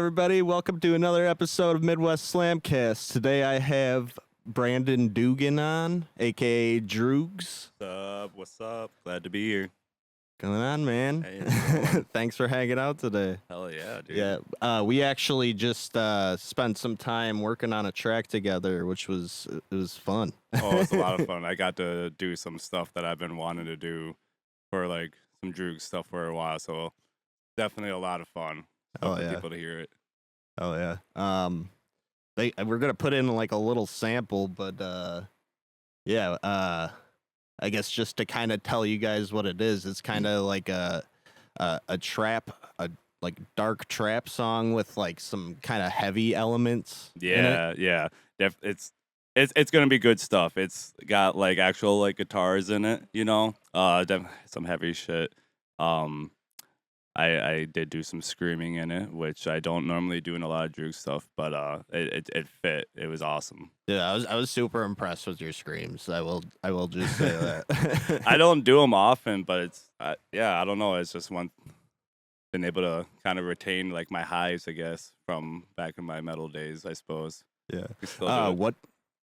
everybody? Welcome to another episode of Midwest Slamcast. Today I have Brandon Dugan on, aka DROOGZ. What's up? Glad to be here. Going on, man? Hey, how's it going? Thanks for hanging out today. Hell yeah, dude. Yeah, we actually just spent some time working on a track together, which was fun. Oh, it's a lot of fun. I got to do some stuff that I've been wanting to do for like some DROOGZ stuff for a while, so definitely a lot of fun. Oh, For yeah. people to hear it. Oh yeah. We're gonna put in like a little sample, but yeah. I guess just to kind of tell you guys what it is, it's kind of like a trap, like dark trap song with like some kind of heavy elements. in it. Yeah. It's gonna be good stuff. It's got like actual like guitars in it, you know. Some heavy shit. I did do some screaming in it, which I don't normally do in a lot of DROOGZ stuff, but it fit. It was awesome. Yeah, I was super impressed with your screams. I will just say that. I don't do them often, but it's I don't know. It's just been able to kind of retain like my highs, I guess, from back in my metal days, I suppose. Yeah. We still do it. What?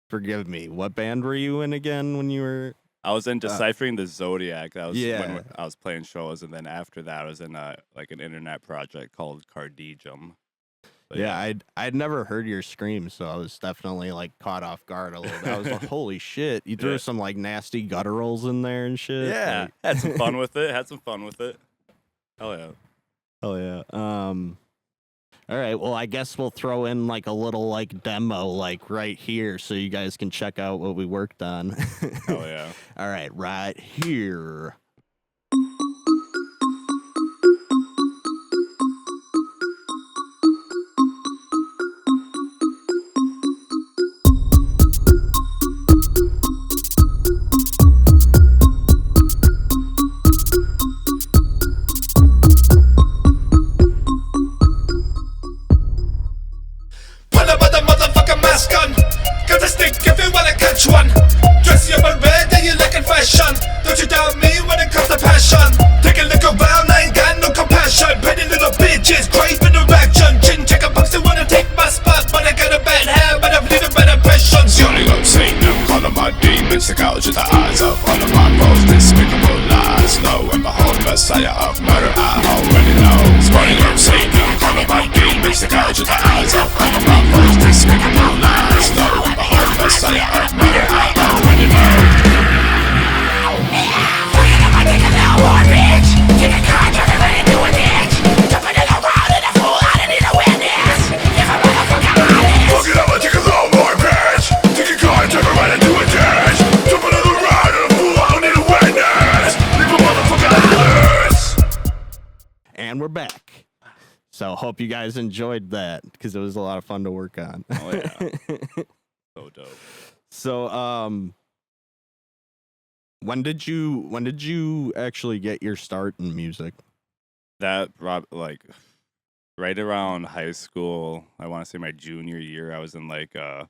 Forgive me. What band were you in again when you were? I was in Deciphering the Zodiac. That was Yeah. when I was playing shows, and then after that, I was in like an internet project called Cardigium. But Yeah, I'd never heard your screams, so I was definitely like caught off guard a little bit. I was like, "Holy shit!" You threw Yeah. some like nasty gutturals in there and shit. yeah, like- had some fun with it. Had some fun with it. Hell yeah. Oh yeah. All right. Well, I guess we'll throw in like a little like demo like right here, so you guys can check out what we worked on. Hell yeah. All right, right here. Pull up with a motherfucking mask on. Cause I stink if you wanna catch one. Dress you up in red and you looking fashion. Don't you doubt me when it comes to passion. Take a look around, I ain't got no compassion. Pretty little bitches, craving erection. Chin check a box, they wanna take my spot. But I got a bad habit of leaving bad impressions. Yelling up Satan, calling my demons to gouge the eyes of all of my foes. Despicable lies, lo and behold, Messiah of murder, I already know. Yelling up Satan, calling my demons to gouge the eyes of all of my foes. Despicable lies, lo and behold, Messiah of murder, I already know. Fuck it up, I take a little more bitch. Take a car, turn around and do a dash. Jump another ride and a fool, I don't need a witness. Leave a motherfucker loose. And we're back. So hope you guys enjoyed that because it was a lot of fun to work on. Oh yeah. So dope. So when did you actually get your start in music? That like right around high school, I want to say my junior year, I was in like a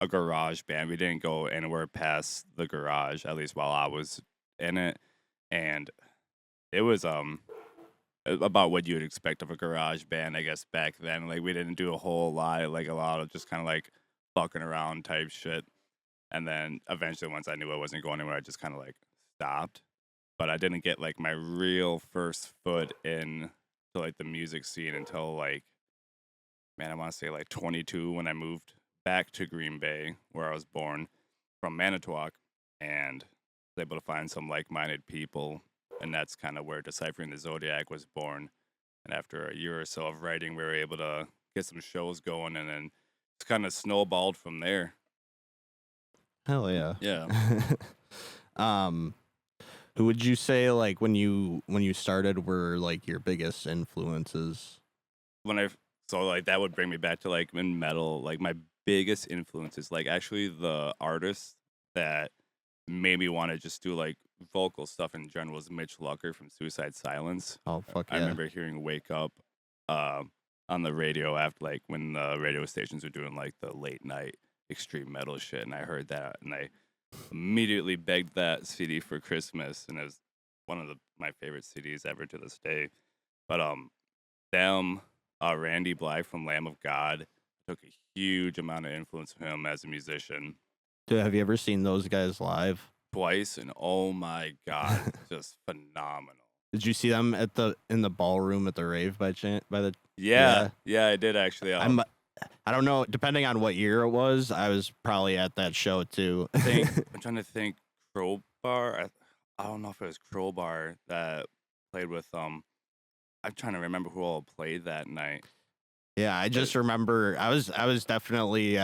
garage band. We didn't go anywhere past the garage, at least while I was in it, and it was about what you would expect of a garage band, I guess, back then. Like we didn't do a whole lot, like a lot of just kind of like fucking around type shit. And then eventually, once I knew I wasn't going anywhere, I just kind of like stopped. But I didn't get like my real first foot in to like the music scene until like, man, I want to say like 22 when I moved back to Green Bay, where I was born, from Manitowoc, and was able to find some like-minded people, and that's kind of where Deciphering the Zodiac was born. And after a year or so of writing, we were able to get some shows going, and then it's kind of snowballed from there. Hell yeah. Yeah. Who would you say like when you started were like your biggest influences? So like that would bring me back to like in metal, like my biggest influences, like actually the artist that made me want to just do like vocal stuff in general was Mitch Lucker from Suicide Silence. Oh fuck I yeah. remember hearing Wake Up on the radio after like when the radio stations were doing like the late night extreme metal shit, and I heard that and I immediately begged that CD for Christmas, and it was one of my favorite CDs ever to this day. But them Randy Blythe from Lamb of God. Took a huge amount of influence from him as a musician. Dude, have you ever seen those guys live? Twice, and oh my god, just phenomenal. Did you see them in the ballroom at the rave by chance? Yeah, I did actually. I don't know. Depending on what year it was, I was probably at that show too. I'm trying to think. Crowbar. I don't know if it was Crowbar that played with I'm trying to remember who all played that night. Yeah, I just remember I was definitely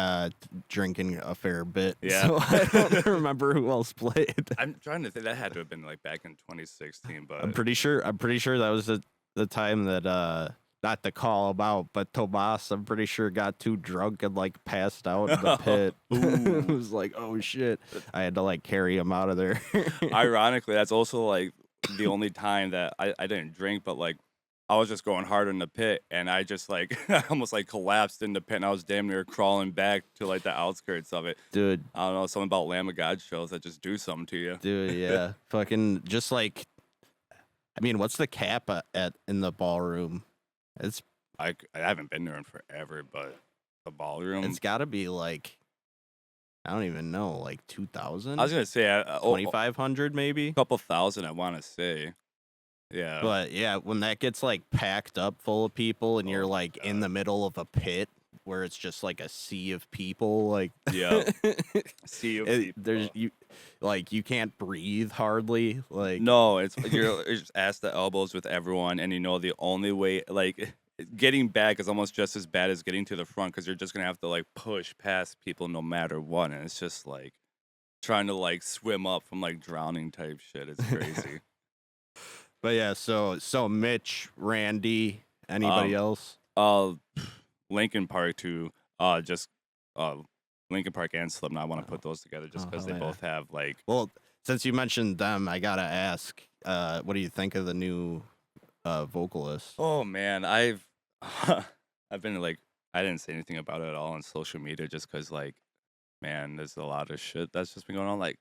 drinking a fair bit. Yeah. So I don't remember who else played. I'm trying to think. That had to have been like back in 2016, but I'm pretty sure that was the time that not to call him out, but Tomas, I'm pretty sure got too drunk and like passed out in the pit. It was like, oh shit. I had to like carry him out of there. Ironically, that's also like the only time that I didn't drink, but like I was just going hard in the pit, and I just like I almost like collapsed in the pit, and I was damn near crawling back to like the outskirts of it. Dude. I don't know, something about Lamb of God shows that just do something to you. Dude, yeah. Fucking just like, I mean, what's the cap in the ballroom? I haven't been there in forever, but the ballroom. It's got to be like, I don't even know, like 2,000? I was gonna say 2,500 maybe? a couple thousand. I want to say, yeah. But yeah, when that gets like packed up full of people and you're like in the middle of a pit where it's just like a sea of people, like Yeah. Sea of people. there's you can't breathe hardly, like No, you're just ass to elbows with everyone, and the only way like getting back is almost just as bad as getting to the front because you're just gonna have to like push past people no matter what, and it's just like trying to like swim up from like drowning type shit. It's crazy. But yeah, so Mitch, Randy, anybody else? Linkin Park too. Just Linkin Park and Slipknot. I want to put those together just because they both have like. Well, since you mentioned them, I gotta ask, what do you think of the new vocalist? Oh man, I've been like I didn't say anything about it at all on social media just because like, man, there's a lot of shit that's just been going on. Like,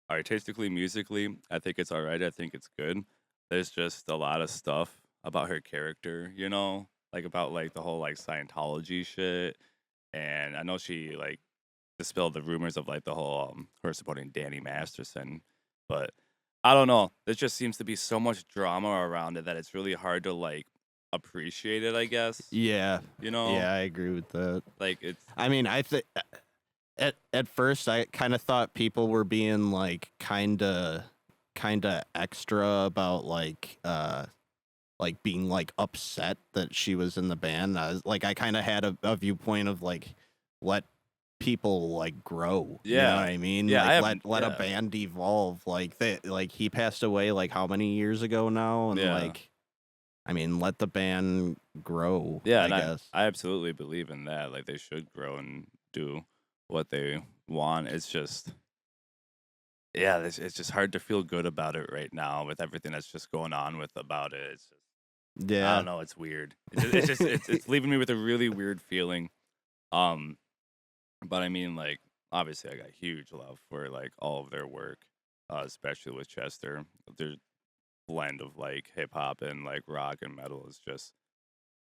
artistically, musically, I think it's all right. I think it's good. There's just a lot of stuff about her character, like about like the whole like Scientology shit, and I know she like dispelled the rumors of like the whole her supporting Danny Masterson, but I don't know. There just seems to be so much drama around it that it's really hard to like appreciate it, I guess. Yeah. Yeah, I agree with that. Like it's. I mean, I think at first I kind of thought people were being like kind of extra about like being like upset that she was in the band. I kind of had a viewpoint of like let people like grow. Yeah. You know what I mean? Yeah, like let a band evolve. Like he passed away like how many years ago now, and like I mean, let the band grow. Yeah, I guess. I absolutely believe in that. Like they should grow and do what they want. It's just it's just hard to feel good about it right now with everything that's just going on about it. It's just I don't know, it's weird. It's leaving me with a really weird feeling. But I mean, like, obviously I got huge love for like all of their work, especially with Chester. Their blend of like hip hop and like rock and metal is just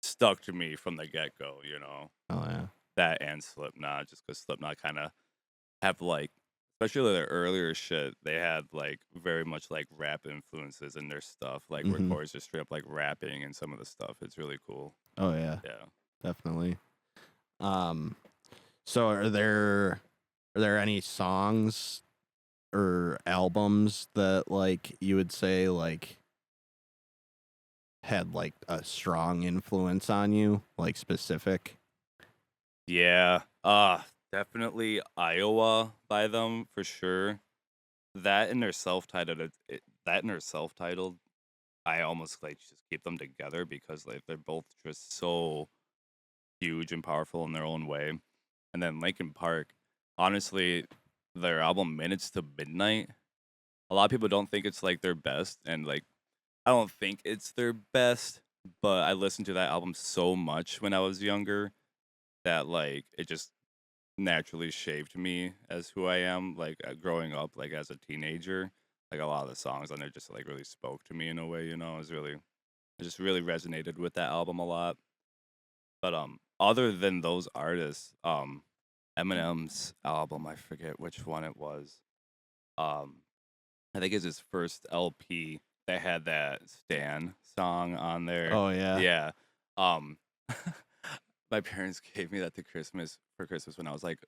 stuck to me from the get go, Oh yeah. That and Slipknot, just because Slipknot kind of have like, especially their earlier shit, they had like very much like rap influences in their stuff, like where chords just straight up like rapping and some of the stuff. It's really cool. Oh yeah. Yeah. Definitely. So are there any songs or albums that like you would say like had like a strong influence on you, like specific? Yeah. Definitely Iowa by them for sure. That and their self-titled I almost like just keep them together because like they're both just so huge and powerful in their own way. And then Linkin Park, honestly, their album Minutes to Midnight, a lot of people don't think it's like their best, and like I don't think it's their best, but I listened to that album so much when I was younger that like it just naturally shaped me as who I am, like growing up like as a teenager. Like a lot of the songs on there just like really spoke to me in a way, I just really resonated with that album a lot. But other than those artists, Eminem's album, I forget which one it was. Um, I think it's his first LP that had that Stan song on there. Oh yeah. Yeah. Um, my parents gave me that for Christmas when I was like,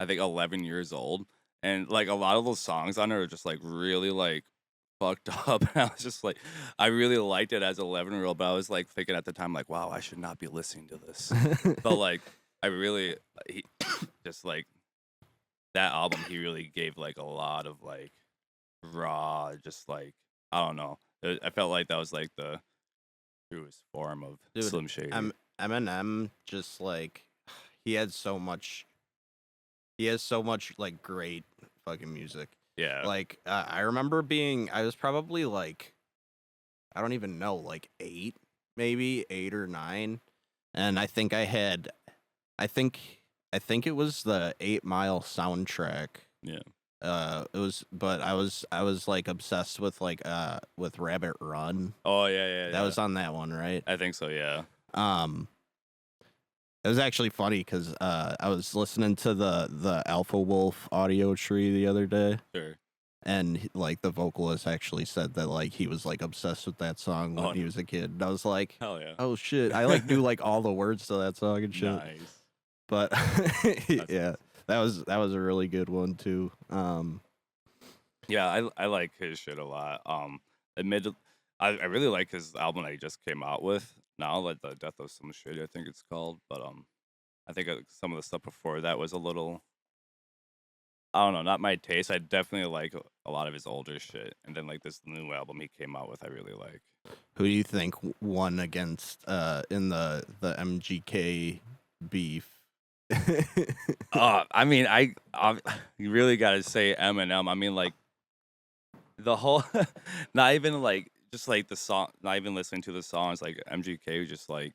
I think 11 years old, and like a lot of those songs on it are just like really like fucked up. And I was just like, I really liked it as an 11-year-old, but I was like thinking at the time like, wow, I should not be listening to this. But like, he just like that album, he really gave like a lot of like raw, just like I don't know. I felt like that was like the truest form of Dude, Slim Shady. Eminem just like he has so much like great fucking music. Yeah. Like I remember I was probably like I don't even know, like 8 or 9, and I think it was the 8 Mile soundtrack. Yeah. But I was like obsessed with with Rabbit Run. Oh yeah. That was on that one, right? I think so. Yeah. It was actually funny because I was listening to the Alpha Wolf audio tree the other day, Sure. and like the vocalist actually said that like he was like obsessed with that song when he was a kid. And I was like, Hell yeah. oh shit, I like knew like all the words to that song and shit. Nice. But yeah, that was a really good one too. Yeah, I like his shit a lot. I really like his album that he just came out with now, like the Death of Some Shit, I think it's called. But I think some of the stuff before that was a little, I don't know, not my taste. I definitely like a lot of his older shit, and then like this new album he came out with, I really like. Who do you think won against in the MGK beef? I mean, you really gotta say Eminem. I mean, like the whole, not even like just like the song, not even listening to the songs. Like MGK just like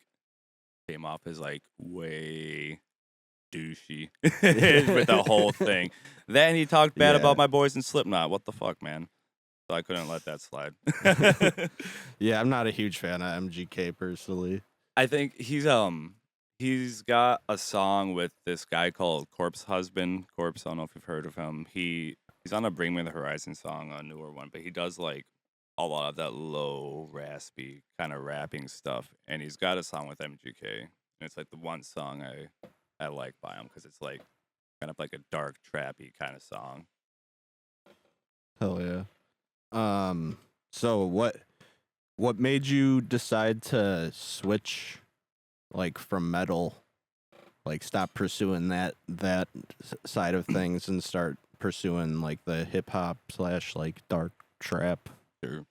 came off as like way douchey with the whole thing. Then he talked bad about my boys in Slipknot. What the fuck, man? So I couldn't let that slide. Yeah, I'm not a huge fan of MGK personally. I think he's got a song with this guy called Corpse Husband. Corpse, I don't know if you've heard of him. He's on a Bring Me the Horizon song, a newer one, but he does like a lot of that low, raspy kind of rapping stuff. And he's got a song with MGK, and it's like the one song I like by him because it's like kind of like a dark, trappy kind of song. Hell yeah. So what made you decide to switch like from metal, like stop pursuing that side of things and start pursuing like the hip hop / like dark trap Sure.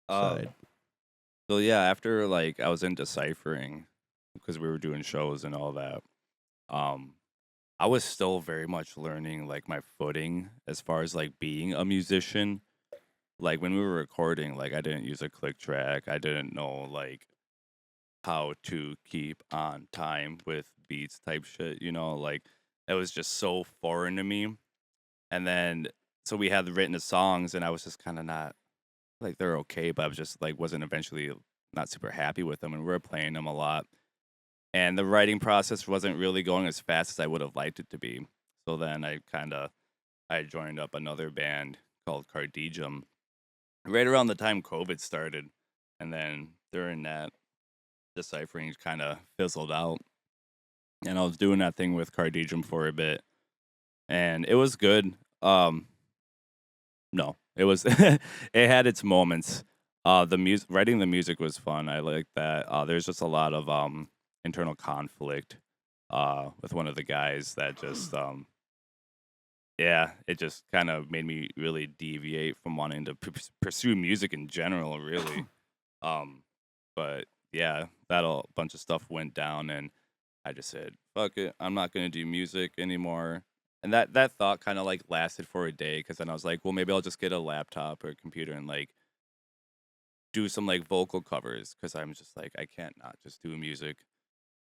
side? So yeah, after like I was in deciphering because we were doing shows and all that, I was still very much learning like my footing as far as like being a musician. Like when we were recording, like I didn't use a click track. I didn't know like how to keep on time with beats type shit, like it was just so foreign to me. And then so we had written the songs and I was just kind of not like they're okay, but I was just like wasn't eventually not super happy with them, and we were playing them a lot. And the writing process wasn't really going as fast as I would have liked it to be. So then I joined up another band called Cardigium right around the time COVID started. And then during that, deciphering kind of fizzled out. And I was doing that thing with Cardigium for a bit. And it was good. No, it was, it had its moments. Writing the music was fun. I like that. There's just a lot of internal conflict with one of the guys that just it just kind of made me really deviate from wanting to pursue music in general, really. But yeah, that bunch of stuff went down, and I just said, fuck it, I'm not gonna do music anymore. And that thought kind of like lasted for a day, because then I was like, well, maybe I'll just get a laptop or a computer and like do some like vocal covers, because I'm just like, I can't not just do music.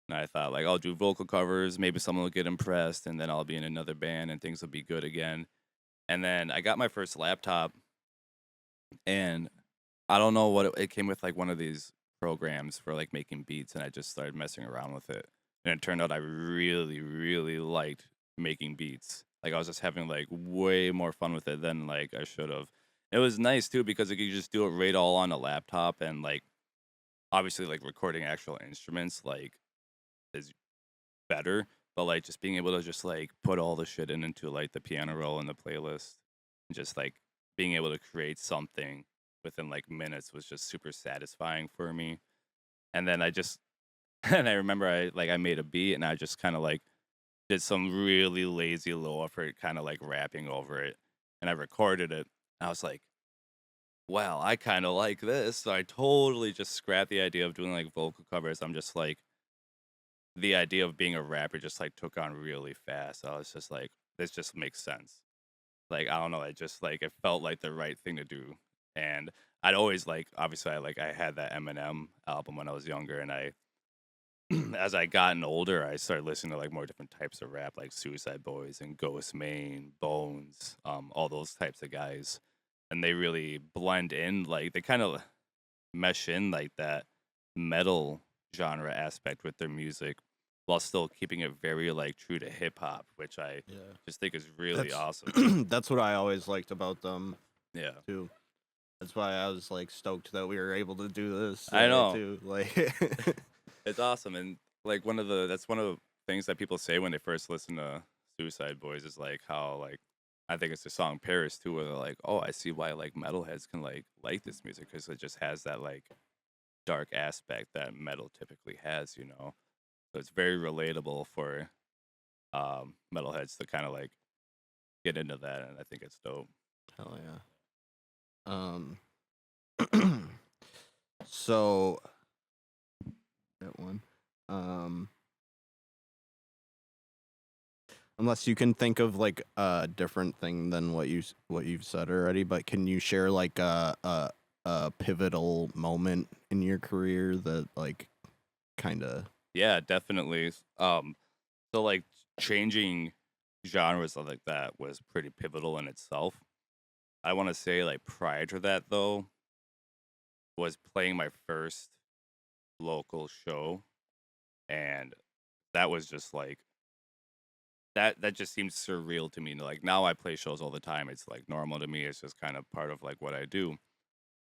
And I thought like, I'll do vocal covers, maybe someone will get impressed, and then I'll be in another band and things will be good again. And then I got my first laptop, and I don't know what it came with, like one of these programs for like making beats, and I just started messing around with it. And it turned out I really, really liked making beats. Like I was just having like way more fun with it than like I should have. It was nice too because like, you could just do it right all on a laptop, and like obviously like recording actual instruments like is better, but like just being able to just like put all the shit into like the piano roll and the playlist, and just like being able to create something within like minutes was just super satisfying for me. And then I just and I remember I made a beat, and I just kind of like did some really lazy low effort kind of like rapping over it, and I recorded it. I was like, well, I kind of like this. So I totally just scrapped the idea of doing like vocal covers. I'm just like, the idea of being a rapper just like took on really fast. I was just like, this just makes sense. Like, I don't know, it just like it felt like the right thing to do. And I'd always like, obviously I had that Eminem album when I was younger, and I as I gotten older, I started listening to like more different types of rap, like Suicide Boys and Ghost Main, Bones, all those types of guys. And they really blend in, like they kind of mesh in like that metal genre aspect with their music, while still keeping it very like true to hip hop, which I Yeah. just think is really That's- awesome. That's what I always liked about them Yeah. too. That's why I was like stoked that we were able to do this. I know. Too. Like, It's awesome. And like that's one of the things that people say when they first listen to Suicide Boys is like how like I think it's the song Paris too, where they're like, oh, I see why like metalheads can like this music, because it just has that like dark aspect that metal typically has, you know. So it's very relatable for metalheads to kind of like get into that, and I think it's dope. hell yeah. So that one. Unless you can think of like a different thing than what you've said already, but can you share like a pivotal moment in your career that like kind of Yeah, definitely. So like changing genres like that was pretty pivotal in itself. I want to say like prior to that though was playing my first local show, and that was just like that just seems surreal to me. Like now I play shows all the time. It's like normal to me. It's just kind of part of like what I do.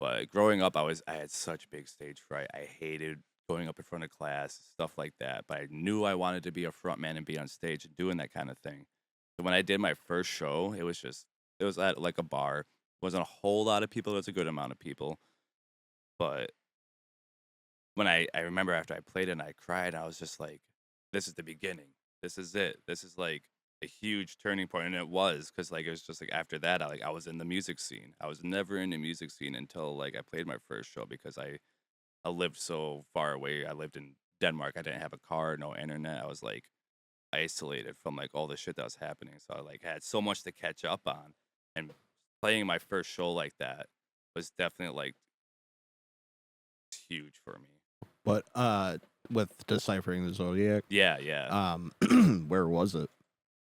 But growing up I had such big stage fright. I hated going up in front of class, stuff like that. But I knew I wanted to be a front man and be on stage and doing that kind of thing. So when I did my first show, it was at like a bar. Wasn't a whole lot of people, it was a good amount of people. But when I remember after I played it and I cried, I was just like, this is the beginning. This is it. This is like a huge turning point. And it was, because like it was just like after that, I was in the music scene. I was never in the music scene until like I played my first show, because I lived so far away. I lived in Denmark. I didn't have a car, no internet. I was like isolated from like all the shit that was happening. So I like had so much to catch up on, and playing my first show like that was definitely like huge for me. But with Deciphering the Zodiac, Yeah. where was it?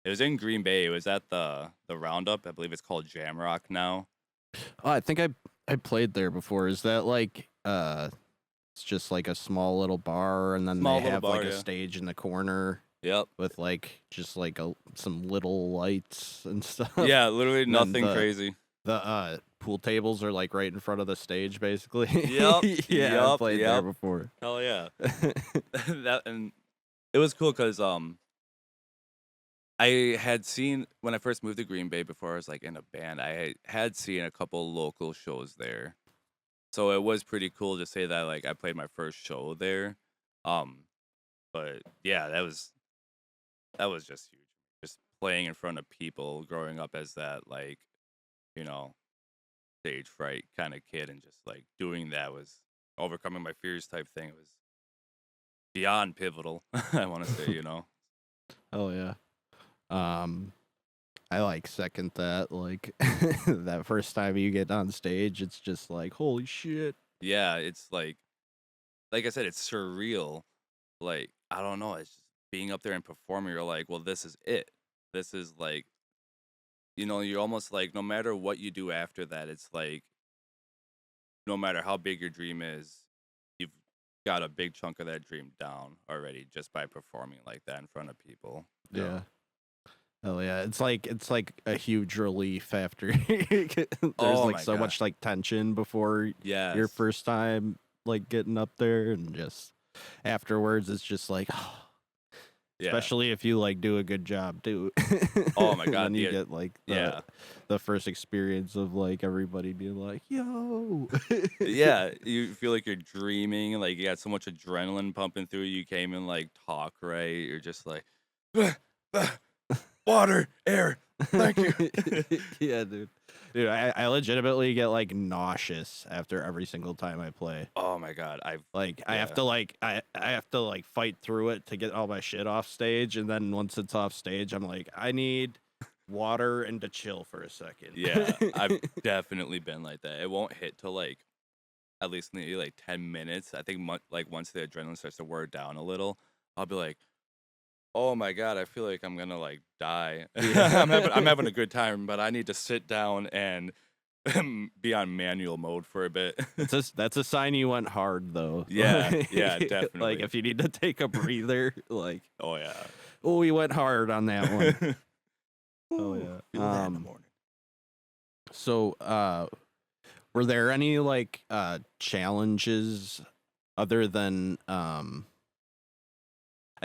It was in Green Bay. It was at the Roundup. I believe it's called Jamrock now. Oh, I think I played there before. Is that like it's just like a small little bar, and then Small they little have bar, like a yeah. stage in the corner Yep. with like just like some little lights and stuff. Yeah, literally then nothing the- The The pool tables are like right in front of the stage, basically. Yep, yeah, I yep, played there yep. before. Hell yeah. And it was cool because I had seen, when I first moved to Green Bay before I was like in a band, I had seen a couple local shows there. So it was pretty cool to say that like I played my first show there. But yeah, that was just huge. Just playing in front of people, growing up as that like, you know, stage fright kind of kid, and just like doing that was overcoming my fears type thing. It was beyond pivotal. I want to say, you know. Oh yeah. I like second that. Like that first time you get on stage, it's just like holy shit. Yeah, it's like I said, it's surreal. Like, I don't know, it's just being up there and performing, you're like, well, this is it. This is like, you know, you're almost like, no matter what you do after that, it's like, no matter how big your dream is, you've got a big chunk of that dream down already just by performing like that in front of people. Yeah. Oh yeah, it's like a huge relief after there's Oh like my so God. much like tension before your Yes. first time like getting up there, and just afterwards it's just like Yeah. especially if you like do a good job too. Oh my And God, then you yeah. get like Yeah. the first experience of like everybody being like, yo. Yeah, you feel like you're dreaming, like you got so much adrenaline pumping through you, can't even like talk right. You're just like water, air, thank you. Yeah, dude. Dude, I legitimately get like nauseous after every single time I play. Oh my God, Like I have Yeah. to like I have to like fight through it to get all my shit off stage, and then once it's off stage, I'm like, I need water and to chill for a second. Yeah, I've definitely been like that. It won't hit till like at least maybe like 10 minutes. I think like once the adrenaline starts to wear down a little, I'll be like, "Oh my God, I feel like I'm gonna like die." Yeah. I'm having a good time, but I need to sit down and be on manual mode for a bit. That's a sign you went hard though. Yeah, yeah, Like definitely. if you need to take a breather, like Oh yeah. oh, we went hard on that one. Oh yeah. Feel that in the morning. So were there any like challenges other than I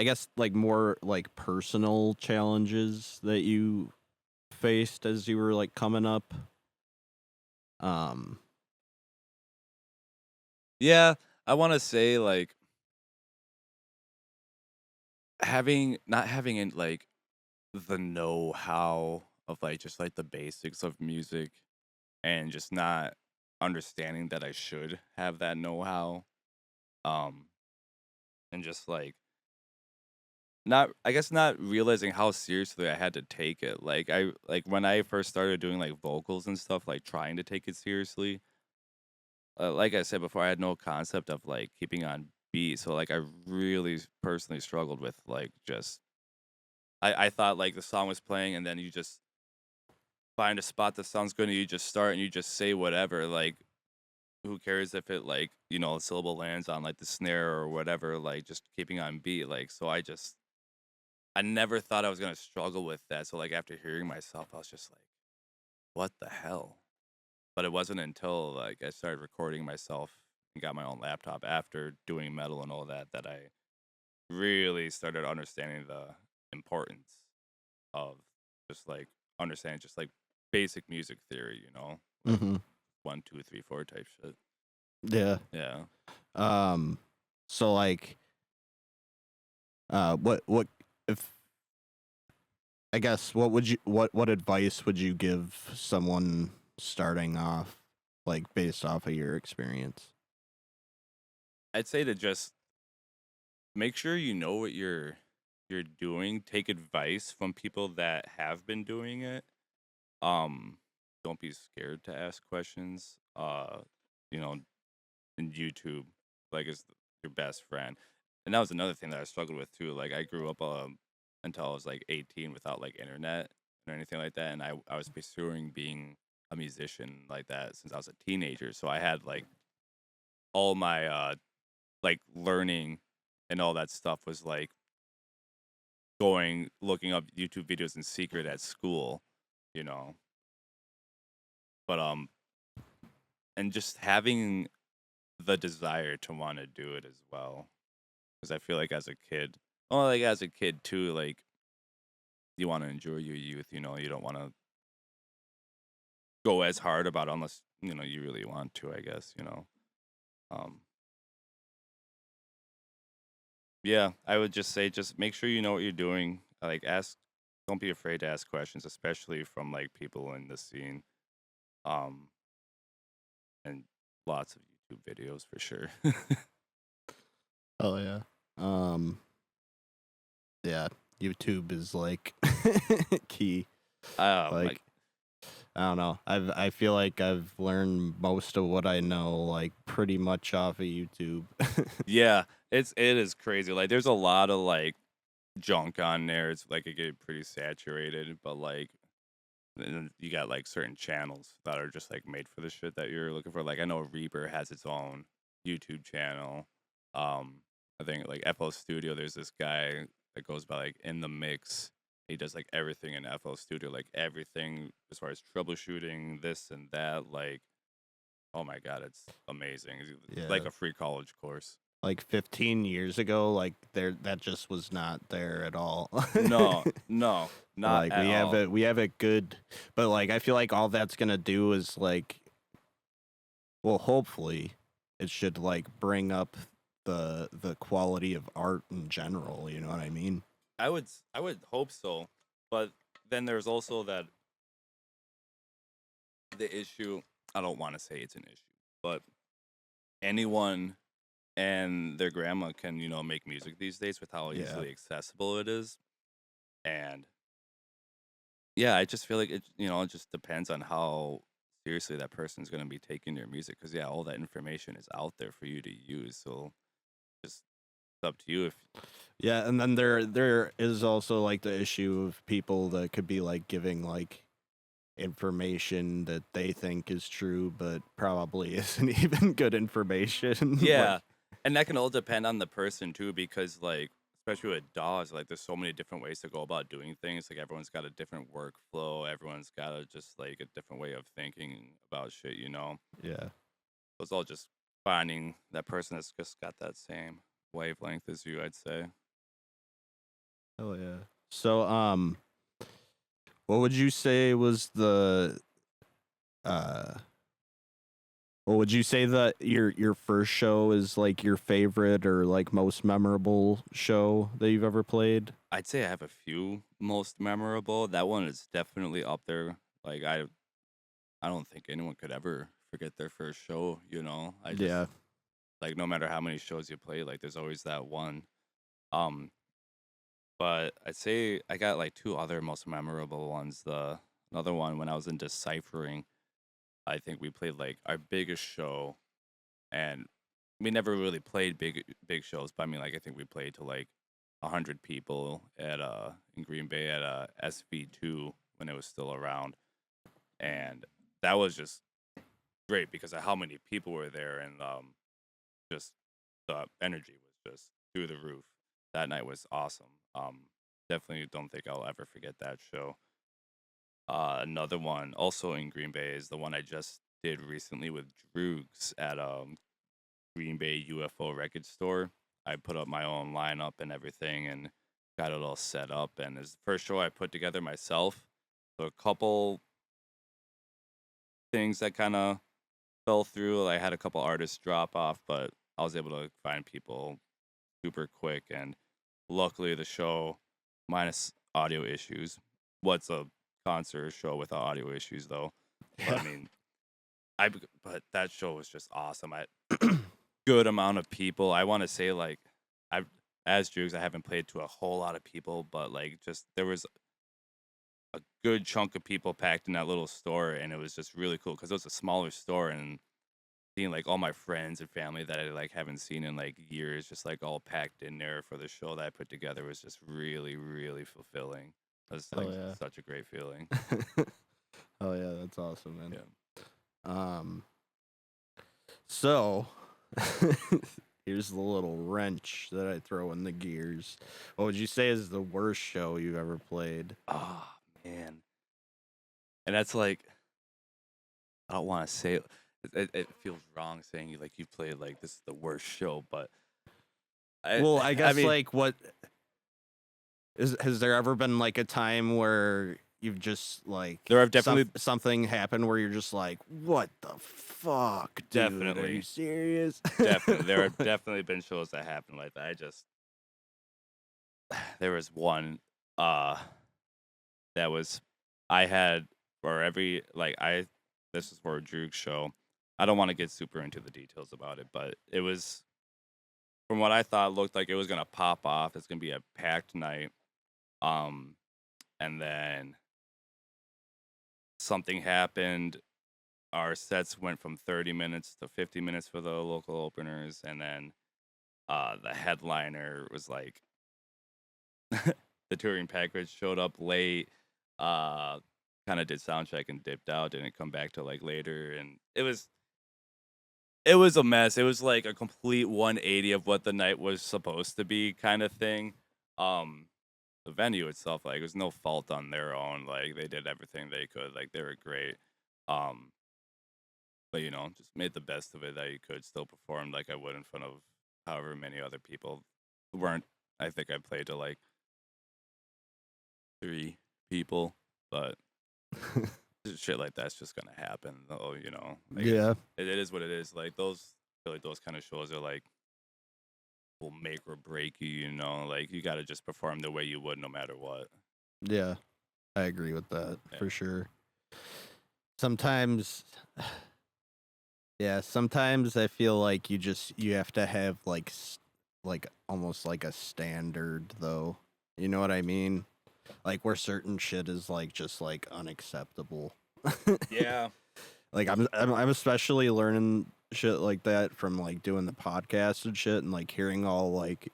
guess like more like personal challenges that you faced as you were like coming up? Yeah, I want to say like not having it like the know-how of like just like the basics of music and just not understanding that I should have that know-how um and just like not I guess not realizing how seriously I had to take it. Like I like when I first started doing like vocals and stuff, like trying to take it seriously, like I said before, I had no concept of like keeping on beat. So like I really personally struggled with like just I thought like the song was playing and then you just find a spot that sounds good and you just start and you just say whatever. Like who cares if it like, a syllable lands on like the snare or whatever, like just keeping on beat. Like so I never thought I was gonna struggle with that. So like after hearing myself, I was just like, what the hell? But it wasn't until like I started recording myself and got my own laptop after doing metal and all that that I really started understanding the importance of just like understanding just like basic music theory, like mhm. 1, 2, 3, 4 type shit. Yeah. Yeah. So like what if I guess what advice would you give someone starting off like based off of your experience? I'd say to just make sure you know what you're doing. Take advice from people that have been doing it. Don't be scared to ask questions. You know, and YouTube like is your best friend. And that was another thing that I struggled with too. Like I grew up until I was like 18 without like internet or anything like that, and I was pursuing being a musician like that since I was a teenager. So I had like all my like learning and all that stuff was like looking up YouTube videos in secret at school, you know. But and just having the desire to want to do it as well, because I feel like as a kid, as a kid too, like you want to enjoy your youth, you don't want to go as hard about it unless you really want to, I guess. um yeah, I would just say just make sure you know what you're doing. Like don't be afraid to ask questions, especially from like people in the scene, um and lots of YouTube videos for sure. Oh yeah. Yeah, YouTube is like key. Like Like I don't know. I feel like I've learned most of what I know like pretty much off of YouTube. yeah, it is crazy. Like there's a lot of like junk on there. It's like it get pretty saturated, but like then you got like certain channels that are just like made for the shit that you're looking for. Like I know Reaper has its own YouTube channel. I think like FL Studio. There's this guy that goes by like In the Mix. He does like everything in FL Studio, like everything as far as troubleshooting this and that. Like, oh my god, it's amazing. It's like Yeah. a free college course. Like 15 years ago, like that just was not there at all. No, not Like at all. we have it good, but like I feel like all that's gonna do is like, well, hopefully, it should like bring up the quality of art in general. You know what I mean? I would hope so, but then there's also the issue. I don't want to say it's an issue, but anyone and their grandma can make music these days with how Yeah. easily accessible it is, and yeah, I just feel like it just depends on how seriously that person's going to be taking their music, because yeah, all that information is out there for you to use, so just it's up to you if Yeah, and then there is also like the issue of people that could be like giving like information that they think is true, but probably isn't even good information. yeah, Like, and that can all depend on the person too, because like especially with DAWs, like there's so many different ways to go about doing things. Like everyone's got a different workflow. Everyone's got just like a different way of thinking about shit. yeah. So it's all just finding that person that's just got that same wavelength as you, I'd say. Oh yeah. So what would you say was the what would you say that your first show is like your favorite or like most memorable show that you've ever played? I'd say I have a few most memorable. That one is definitely up there. Like I don't think anyone could ever forget their first show. I just Yeah. like no matter how many shows you play, like there's always that one. Um, but I'd say I got like two other most memorable ones. Another one when I was in deciphering, I think we played like our biggest show, and we never really played big shows. But I mean, like I think we played to like 100 people at in Green Bay at SV2 when it was still around, and that was just great because of how many people were there, and just the energy was just through the roof. That night was awesome. Definitely don't think I'll ever forget that show. Another one also in Green Bay is the one I just did recently with DROOGZ at Green Bay UFO record store. I put up my own lineup and everything and got it all set up, and it's the first show I put together myself. So a couple things that kind of fell through. I had a couple artists drop off, but I was able to find people super quick, and luckily the show, minus audio issues, what's a concert show without audio issues though? But I mean, but that show was just awesome. Good amount of people. I want to say like as DROOGZ, I haven't played to a whole lot of people, but like just there was a good chunk of people packed in that little store, and it was just really cool because it was a smaller store, and seeing like all my friends and family that I like haven't seen in like years, just like all packed in there for the show that I put together was just really, really fulfilling. It was like yeah. such a great feeling. Oh yeah, that's awesome, man. Yeah. So here's the little wrench that I throw in the gears. What would you say is the worst show you've ever played? Oh man, and that's like I don't want to say it feels wrong saying you played like this is the worst show, but I guess mean, like what has there ever been like a time where you've just like there have definitely something happened where you're just like, what the fuck, dude? Are Definitely. you serious? definitely there have definitely been shows that happen like that. There was one that was I had for every this is for a DROOGZ show. I don't want to get super into the details about it, but it was from what I thought looked like it was gonna pop off. It's gonna be a packed night. And then something happened. Our sets went from 30 minutes to 50 minutes for the local openers, and then the headliner was like the touring package showed up late, kind of did sound check and dipped out, didn't come back till like later, and it was It was a mess. It was like a complete 180 of what the night was supposed to be, kind of thing. The venue itself, like, it was no fault on their own. Like, they did everything they could. Like, they were great. Um, but just made the best of it that you could. Still performed like I would in front of however many other people. Weren't I think I played to like 3 people, but shit like that's just gonna happen. Though, like, Yeah. it is what it is. Like I feel like those kind of shows are like will make or break you. Like you gotta just perform the way you would no matter what. Yeah. I agree with that Yeah. for sure. Sometimes sometimes I feel like you have to have like almost like a standard though. You know what I mean? Like where certain shit is like just like unacceptable. Yeah. Like I'm especially learning shit like that from like doing the podcast and shit and like hearing all like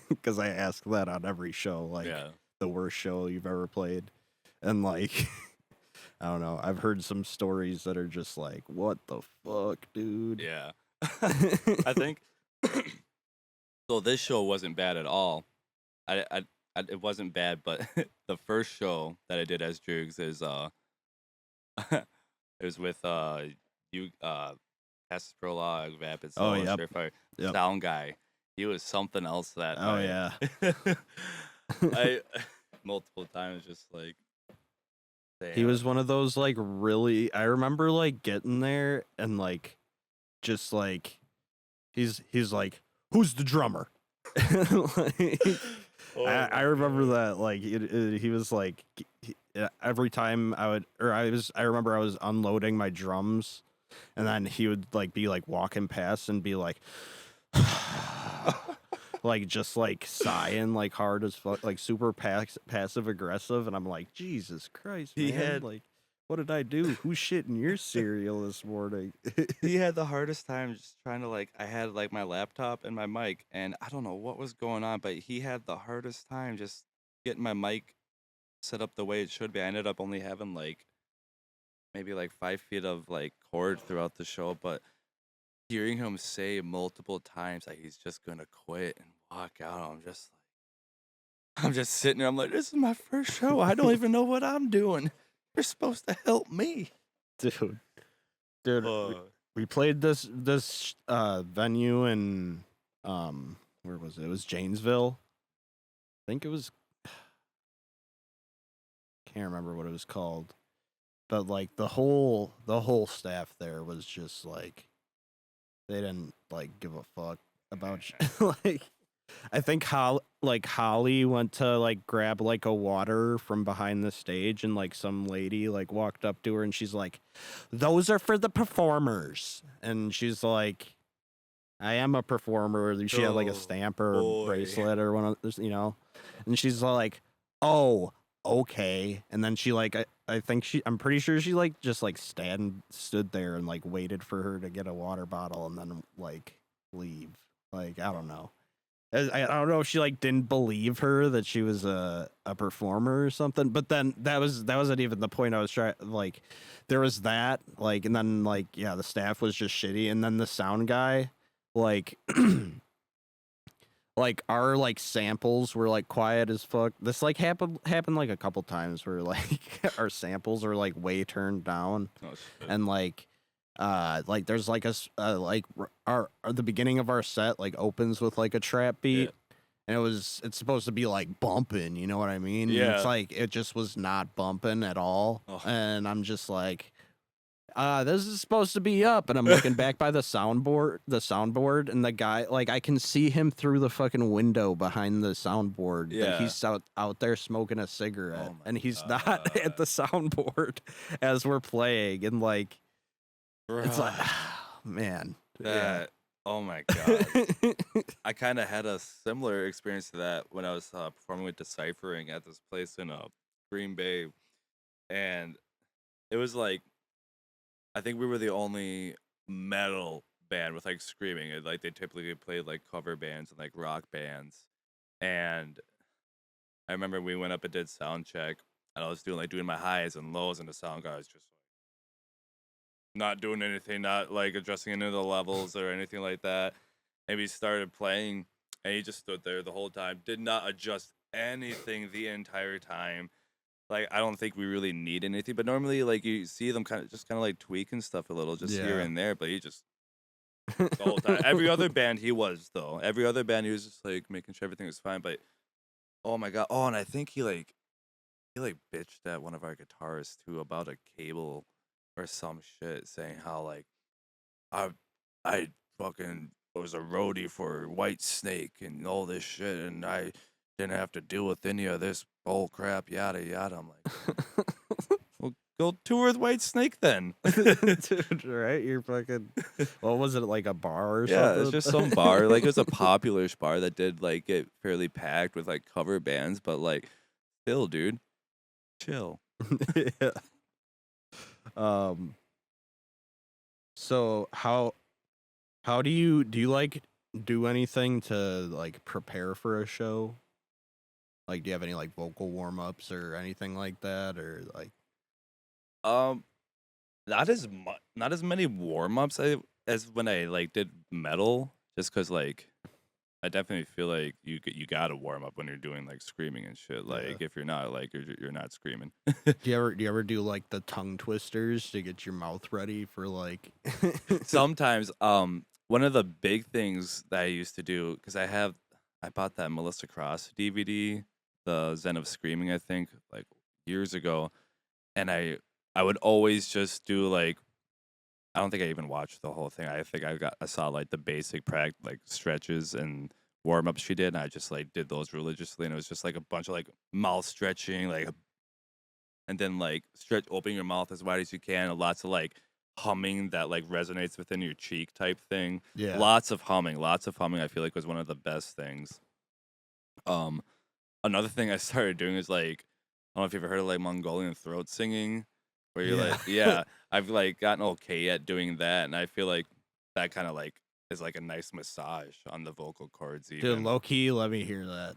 because I ask that on every show, like Yeah. the worst show you've ever played. And like I don't know, I've heard some stories that are just like, what the fuck, dude? Yeah. I think so. This show wasn't bad at all. It wasn't bad, but the first show that I did as DROOGZ is it was with you Passes Prologue, Vapid Oh, Soul, yep. Surefire, Yep. Sound Guy. He was something else that Oh night. yeah. I multiple times just like He was one of those like really I remember like getting there and like just like he's like, who's the drummer? Like, I remember that like he was like every time I remember I was unloading my drums and then he would like be like walking past and be like like just like sighing like hard as fuck, like super passive aggressive, and I'm like, Jesus Christ, man. He had- like, what did I do? Who's shitting your cereal this morning? He had the hardest time just trying to like I had like my laptop and my mic and I don't know what was going on, but he had the hardest time just getting my mic set up the way it should be. I ended up only having like maybe like 5 feet of like cord throughout the show, but hearing him say multiple times like he's just gonna quit and walk out, I'm just sitting there, I'm like, this is my first show. I don't even know what I'm doing. You're supposed to help me. Dude, Uh, we played this venue in where was it? It was Janesville. I think it was can't remember what it was called. But like the whole staff there was just like they didn't like give a fuck about like I think Holly went to like grab like a water from behind the stage and like some lady like walked up to her and she's like, those are for the performers. And she's like, I am a performer. She had like a Oh, stamp or boy. a bracelet or one of those, and she's like, oh, okay. And then she like I'm pretty sure she like just like stood there and like waited for her to get a water bottle and then like leave. Like I don't know. I don't know if she like didn't believe her that she was a performer or something. But then that wasn't even the point I was trying. Like there was that like, and then like yeah, the staff was just shitty, and then the sound guy like. Like our like samples were like quiet as fuck. This like happened like a couple times where like our samples are like way turned down, oh, shit. and like there's like our the beginning of our set like opens with like a trap beat, and it's supposed to be like bumping. You know what I mean? And Yeah. it's like it just was not bumping at all, Oh. and I'm just like. This is supposed to be up, and I'm looking back by the soundboard, and the guy, like, I can see him through the fucking window behind the soundboard. That Yeah. he's out there smoking a cigarette, Oh my and he's not at the soundboard as we're playing, and like, it's like, man, that. Oh my god. I kind of had a similar experience to that when I was performing with Deciphering at this place in Green Bay, and it was like I think we were the only metal band with like screaming. Like they typically played like cover bands and like rock bands, and I remember we went up and did sound check, and I was doing my highs and lows, and the sound guy was just not doing anything, not like adjusting any of the levels or anything like that. And we started playing, and he just stood there the whole time, did not adjust anything the entire time. Like, I don't think we really need anything, but normally, like, you see them kind of like tweaking stuff a little, just here Yeah. and there. But he just the whole time. Every other band he was though. Every other band he was just like making sure everything was fine. But oh my god. Oh, and I think he bitched at one of our guitarists too about a cable or some shit, saying how like I fucking was a roadie for White Snake and all this shit, and I didn't have to deal with any of this bull crap, yada yada. I'm like, well, go tour with White Snake then. Dude, right? You're fucking. What was it, like a bar or Yeah, something? it's just some bar. Like, it was a popular bar that did like get fairly packed with like cover bands, but like, still, dude, chill. Yeah. So how do you like do anything to like prepare for a show? Like, do you have any like vocal warm ups or anything like that, or like? Um, not as many warm ups as when I like did metal, just because like I definitely feel like you gotta warm up when you're doing like screaming and shit. Like, if you're not, like, you're not screaming. Do you ever do like the tongue twisters to get your mouth ready for like? Sometimes, one of the big things that I used to do, because I bought that Melissa Cross DVD, the Zen of Screaming, I think, like years ago, and I would always just do like, I don't think I even watched the whole thing. I think I saw like the basic like stretches and warm ups she did, and I just like did those religiously, and it was just like a bunch of like mouth stretching, like, and then like opening your mouth as wide as you can, and lots of like humming that like resonates within your cheek type thing. Yeah. Lots of humming. I feel like was one of the best things. Another thing I started doing is like, I don't know if you've ever heard of like Mongolian throat singing, where you're like, yeah, I've like gotten okay at doing that, and I feel like that kind of like is like a nice massage on the vocal cords. Dude, Even low key, let me hear that.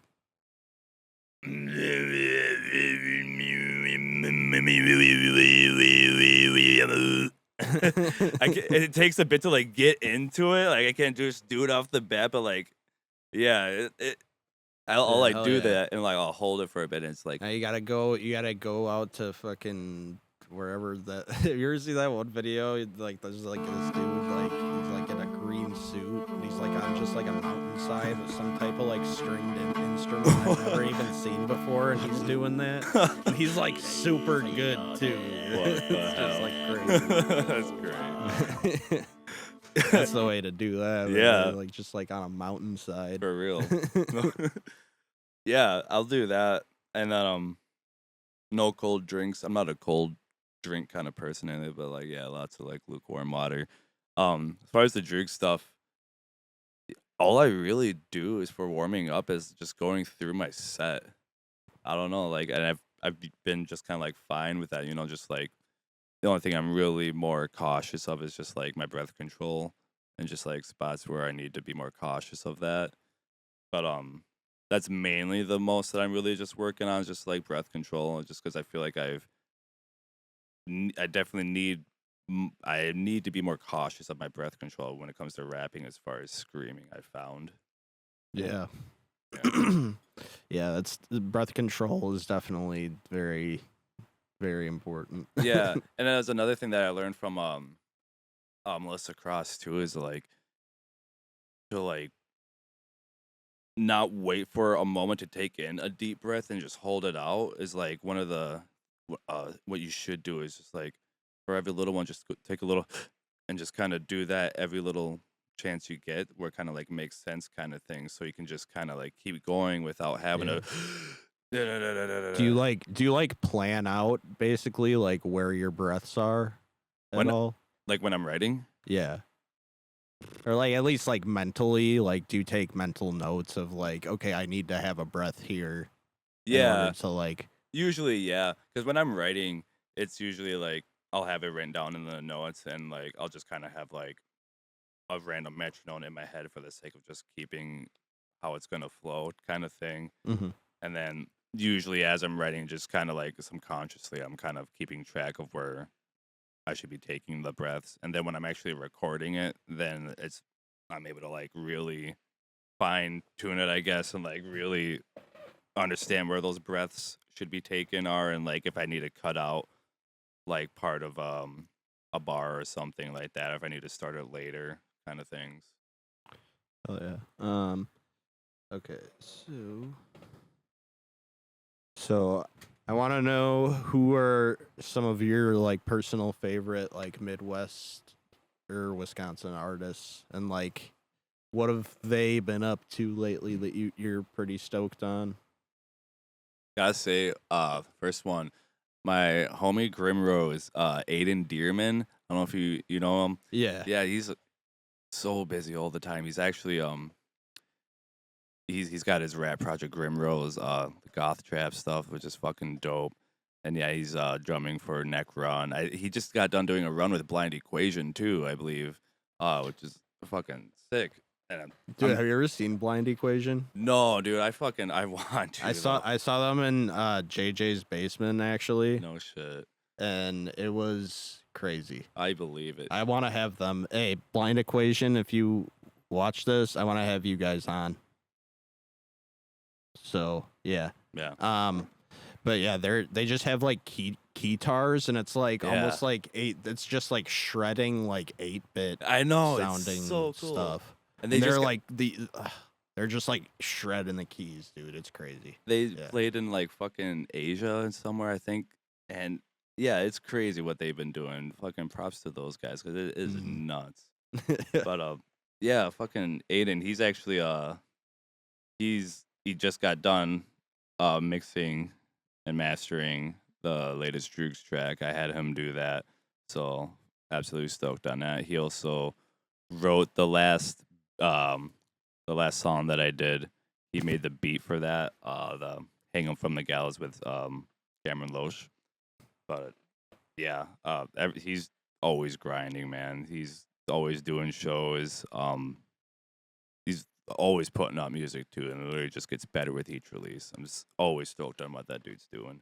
it takes a bit to like get into it. Like, I can't just do it off the bat, but like, yeah, I'll Yeah, like hell do yeah. that, and like I'll hold it for a bit, and it's like, Now you gotta go out to fucking wherever that. You ever see that one video? Like, there's like this dude, like he's like in a green suit, and he's like on just like a mountainside with some type of like stringed instrument I've never even seen before, and he's doing that. And he's like super good too. what the It's hell? just like crazy. That's great. That's the way to do that. man. Yeah. Like just like on a mountainside. For real. Yeah, I'll do that. And then no cold drinks. I'm not a cold drink kind of person in it, but like, yeah, lots of like lukewarm water. As far as the DROOGZ stuff, all I really do is for warming up is just going through my set. I don't know, like, and I've been just kind of like fine with that, just like the only thing I'm really more cautious of is just like my breath control and just like spots where I need to be more cautious of that. But that's mainly the most that I'm really just working on, is just like breath control, just because I feel like I definitely need to be more cautious of my breath control when it comes to rapping as far as screaming, I found. Yeah. Yeah, that's breath control is definitely very, very important. Yeah, and that's another thing that I learned from Melissa Cross too, is like to like not wait for a moment to take in a deep breath and just hold it out is like one of the what you should do is just like for every little one, just take a little and just kind of do that every little chance you get, where it kind of like makes sense kind of thing, so you can just kind of like keep going without having to Do you like plan out basically like where your breaths are at When- all? like when I'm writing? Yeah. Or like at least like mentally, like do you take mental notes of like, okay, I need to have a breath here. in Yeah, order to like usually, yeah, because when I'm writing, it's usually like I'll have it written down in the notes, and like I'll just kind of have like a random metronome in my head for the sake of just keeping how it's gonna flow kind of thing. Mhm. And then usually as I'm writing, just kind of like subconsciously, I'm kind of keeping track of where I should be taking the breaths. And then when I'm actually recording it, then I'm able to like really fine tune it, I guess, and like really understand where those breaths should be taken are, and like if I need to cut out like part of a bar or something like that, if I need to start it later, kind of things. Oh yeah. Okay. So I want to know who are some of your like personal favorite like Midwest or Wisconsin artists, and like what have they been up to lately that you're pretty stoked on? Gotta say, first one, my homie Grimrose, Aiden Dearman. I don't know if you know him. Yeah. Yeah, he's so busy all the time. He's actually he's got his rap project Grimrose, the goth trap stuff, which is fucking dope. And yeah, he's drumming for Neck Run. He just got done doing a run with Blind Equation too, I believe, which is fucking sick. And Dude, have you ever seen Blind Equation? no, dude, I want to. I saw them in JJ's basement actually, No shit. and it was crazy. I believe it. I want to have them. Hey, Blind Equation, if you watch this, I want to have you guys on. So yeah. Yeah. But yeah, they just have like guitars, and it's like almost like it's just like shredding like 8-bit I know, sounding it's so cool. stuff. And they're just like they're just like shredding the keys, dude. It's crazy. they played in like fucking Asia and somewhere, I think. And yeah, it's crazy what they've been doing. Fucking props to those guys because it is nuts. But yeah, fucking Aiden, he's actually he just got done mixing and mastering the latest DROOGZ track. I had him do that, so absolutely stoked on that. He also wrote the last song that I did. He made the beat for that, the Hang 'Em from the Gallows with Cameron Loesch. But yeah, he's always grinding, man. He's always doing shows. He's always putting out music too, and it literally just gets better with each release. I'm just always stoked on what that dude's doing.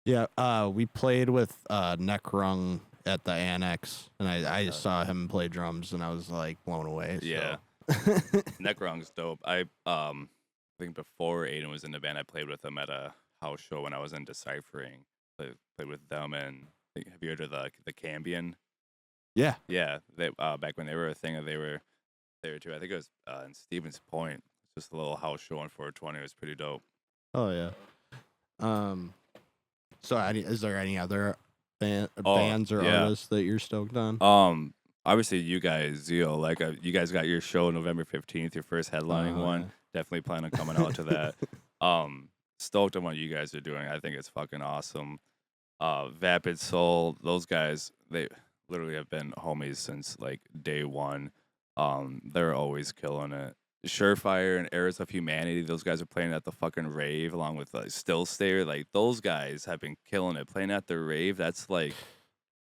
Yeah, we played with Neckrung at the Annex, and I saw him play drums, and I was like blown away. Yeah, Neckrung's dope. I think before Aiden was in the band, I played with him at a house show when I was in Deciphering. Played with them, and have you heard of the Cambion? Yeah. Yeah, they back when they were a thing, they were there too. I think it was in Stevens Point. Just a little house show on 420. It was pretty dope. Oh yeah. So is there any other bands or artists that you're stoked on? Obviously you guys, Zio, like you guys got your show November 15th, your first headlining one. Yeah. Definitely plan on coming out to that. Stoked on what you guys are doing. I think it's fucking awesome. Vapid Soul, those guys, they literally have been homies since like day one. They're always killing it. Surefire and Errors of Humanity, those guys are playing at the fucking rave along with like Still Stay. Like those guys have been killing it. Playing at the rave, that's like,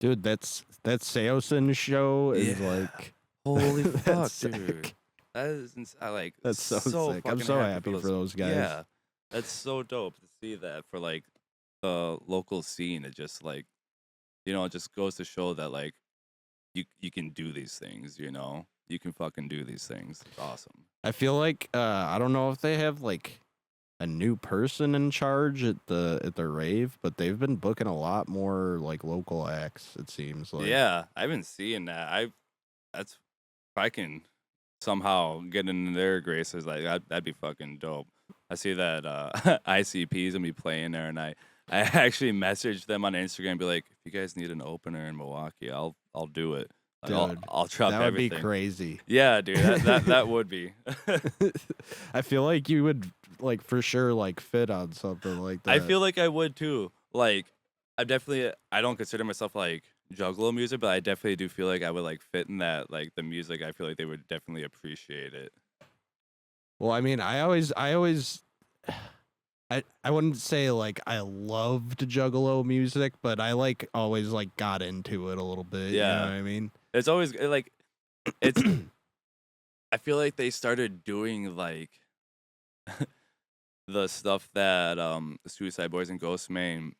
dude, that Seosin show is like holy fuck, sick. dude. That is that's so sick. I'm fucking so happy for those guys. Yeah, that's so dope to see that for like the local scene. It just like, it just goes to show that like you can do these things. You can fucking do these things. It's awesome. I feel like I don't know if they have like a new person in charge at the rave, but they've been booking a lot more like local acts, it seems like. Yeah, I've been seeing that. If I can somehow get in their graces, like that'd be fucking dope. I see that ICP's gonna be playing there, and I actually messaged them on Instagram and be like, if you guys need an opener in Milwaukee, I'll do it. Like, Dude, I'll truck that would everything. be crazy. Yeah, dude, that would be. I feel like you would like for sure like fit on something like that. I feel like I would too. Like I don't consider myself like juggalo music, but I definitely do feel like I would like fit in that, like the music. I feel like they would definitely appreciate it. Well, I mean, I always I wouldn't say like I loved juggalo music, but I like always like got into it a little bit. Yeah. You know what I mean? It's always like it's I feel like they started doing like the stuff that Suicide Boys and Ghost Main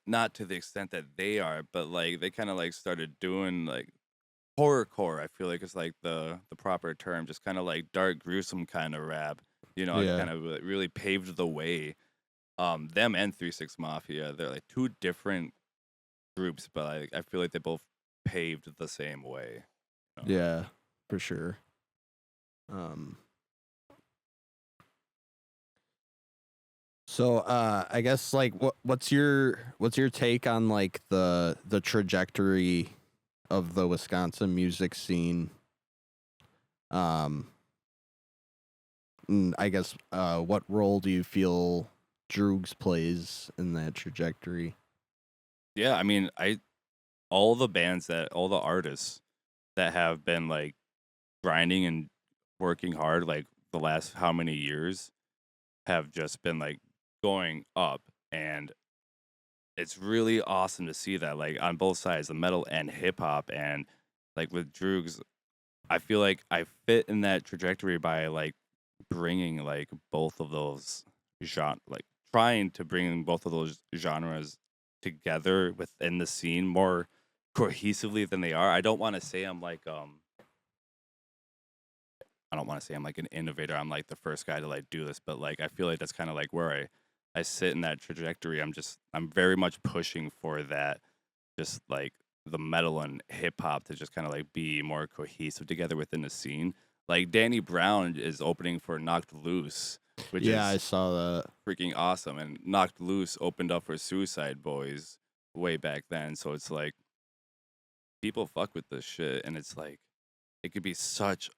not to the extent that they are, but like they kind of like started doing like horrorcore. I feel like it's like the proper term, just kind of like dark, gruesome kind of rap. You know, it Yeah. kind of really paved the way. Them and 3 6 Mafia, they're like two different groups, but I feel like they both paved the same way. You know? Yeah, for sure. So I guess like what's your take on like the trajectory of the Wisconsin music scene? And I guess what role do you feel DROOGZ plays in that trajectory? Yeah, I mean, all the artists that have been like grinding and working hard like the last how many years have just been like going up, and it's really awesome to see that like on both sides, the metal and hip hop. And like with DROOGZ, I feel like I fit in that trajectory by like bringing like both of those like trying to bring both of those genres together within the scene more cohesively than they are. I don't want to say I'm like I don't want to say I'm like an innovator. I'm like the first guy to like do this, but like I feel like that's kind of like where I sit in that trajectory. I'm very much pushing for that, just like the metal and hip hop to just kind of like be more cohesive together within the scene. Like Danny Brown is opening for Knocked Loose, which Yeah, I is saw that. freaking awesome. And Knocked Loose opened up for Suicide Boys way back then. So it's like people fuck with this shit, and it's like it could be such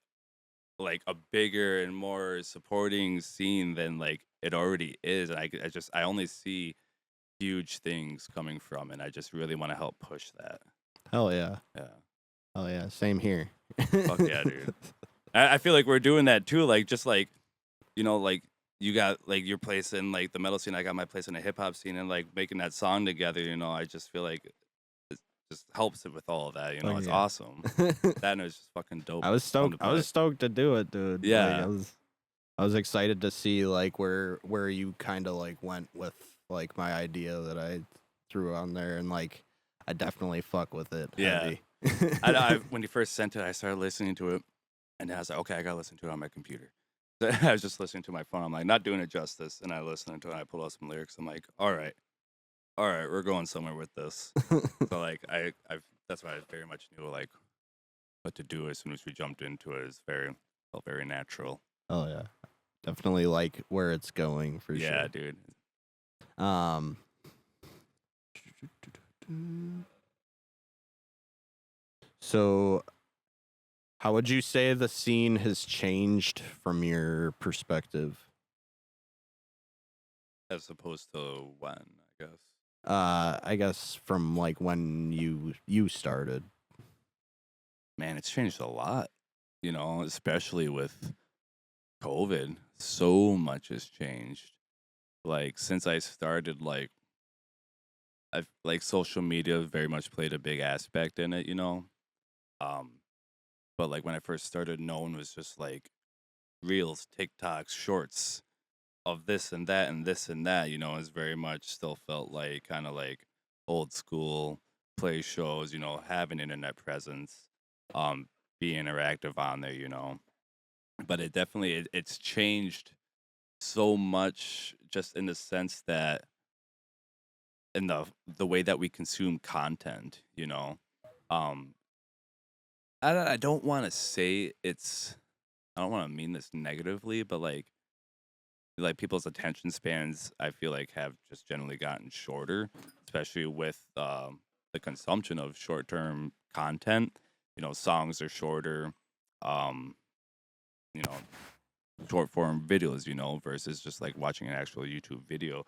like a bigger and more supporting scene than like it already is. And I only see huge things coming from, and I just really want to help push that. Hell yeah. Yeah. Hell yeah. Same here. Fuck yeah, dude. I feel like we're doing that too. Like just like, you know, like you got like your place in like the metal scene, I got my place in the hip hop scene, and like making that song together, you know, I just feel like it just helps it with all of that, you know. Fuck It's yeah. awesome. That is just fucking dope. I was stoked. I was stoked to do it, dude. Like, Yeah. I was excited to see like where you kind of like went with like my idea that I threw on there, and like I definitely fuck with it. Yeah. Heavy. I when you first sent it, I started listening to it, and I was like, okay, I gotta listen to it on my computer. I was just listening to my phone. I'm like, not doing it justice. And I listened to it, and I pulled out some lyrics. I'm like, all right, we're going somewhere with this. So like, I've that's why I very much knew like what to do as soon as we jumped into it. Felt very natural. Oh yeah, definitely like where it's going for Yeah, sure. dude. So, how would you say the scene has changed from your perspective? As opposed to when, I guess. I guess from like when you started. Man, it's changed a lot. You know, especially with COVID, so much has changed. Like since I started, like I've like social media very much played a big aspect in it, you know. But like when I first started, no one was just like reels, TikToks, shorts of this and that and this and that. You know, it's very much still felt like kind of like old school play shows. You know, have an internet presence, be interactive on there. You know, but it definitely it's changed so much just in the sense that in the way that we consume content, you know. I don't want to say I don't want to mean this negatively, but like people's attention spans I feel like have just generally gotten shorter, especially with the consumption of short-term content. You know, songs are shorter, you know, short form videos, you know, versus just like watching an actual YouTube video.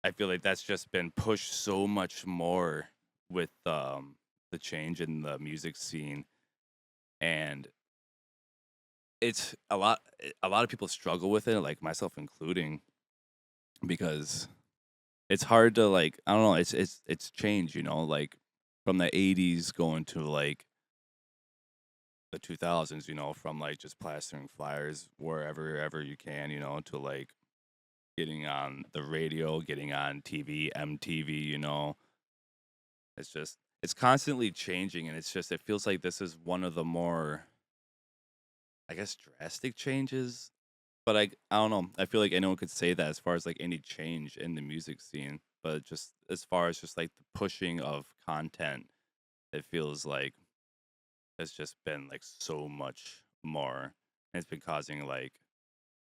I feel like that's just been pushed so much more with the change in the music scene, and it's a lot of people struggle with it, like myself including, because it's hard to like, I don't know, it's changed, you know, like from the 80s going to like the 2000s, you know, from like just plastering flyers wherever you can, you know, to like getting on the radio, getting on TV, MTV, you know. It's constantly changing, and it feels like this is one of the more, I guess, drastic changes. But I don't know. I feel like anyone could say that as far as like any change in the music scene. But just as far as just like the pushing of content, it feels like it's just been like so much more. And it's been causing like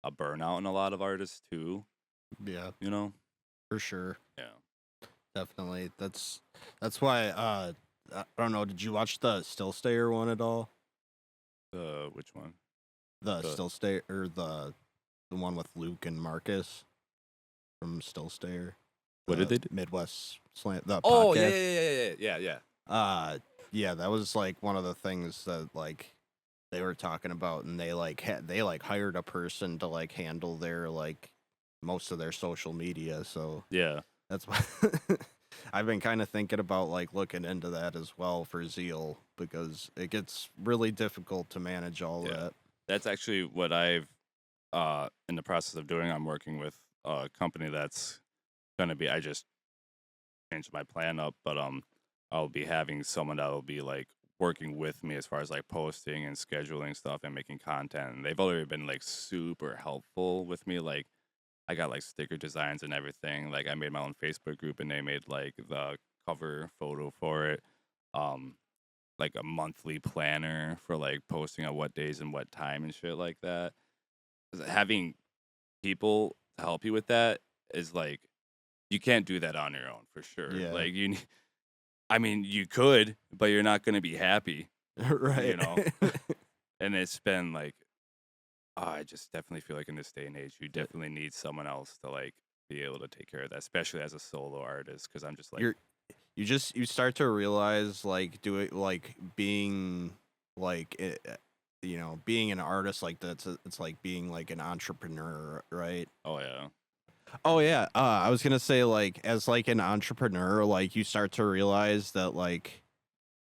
a burnout in a lot of artists too, Yeah, you know? for sure. Yeah. Definitely. That's why I don't know, did you watch the Still Stayer one at all? Which one? The The- Still Stayer or the one with Luke and Marcus from Still Stayer. What did they do? Midwest Slant the Oh, podcast. yeah. Yeah, that was like one of the things that like they were talking about, and they like hired a person to like handle their like most of their social media, so Yeah. that's why I've been kind of thinking about like looking into that as well for Zeal, because it gets really difficult to manage all Yeah. that. That's actually what I've in the process of doing. I'm working with a company that's gonna be, I just changed my plan up, but I'll be having someone that will be like working with me as far as like posting and scheduling stuff and making content. And they've already been like super helpful with me. Like I got like sticker designs and everything. Like I made my own Facebook group and they made like the cover photo for it. Like a monthly planner for like posting on what days and what time and shit like that. 'Cause having people to help you with that is like, you can't do that on your own for sure. Yeah. Like I mean, you could, but you're not going to be happy, Right. you know? And it's been like, I just definitely feel like in this day and age, you definitely need someone else to like be able to take care of that, especially as a solo artist. Cause I'm just like, you start to realize like being like being an artist like that's it's like being like an entrepreneur, right? oh yeah. Oh yeah, I was gonna say like as like an entrepreneur, like you start to realize that like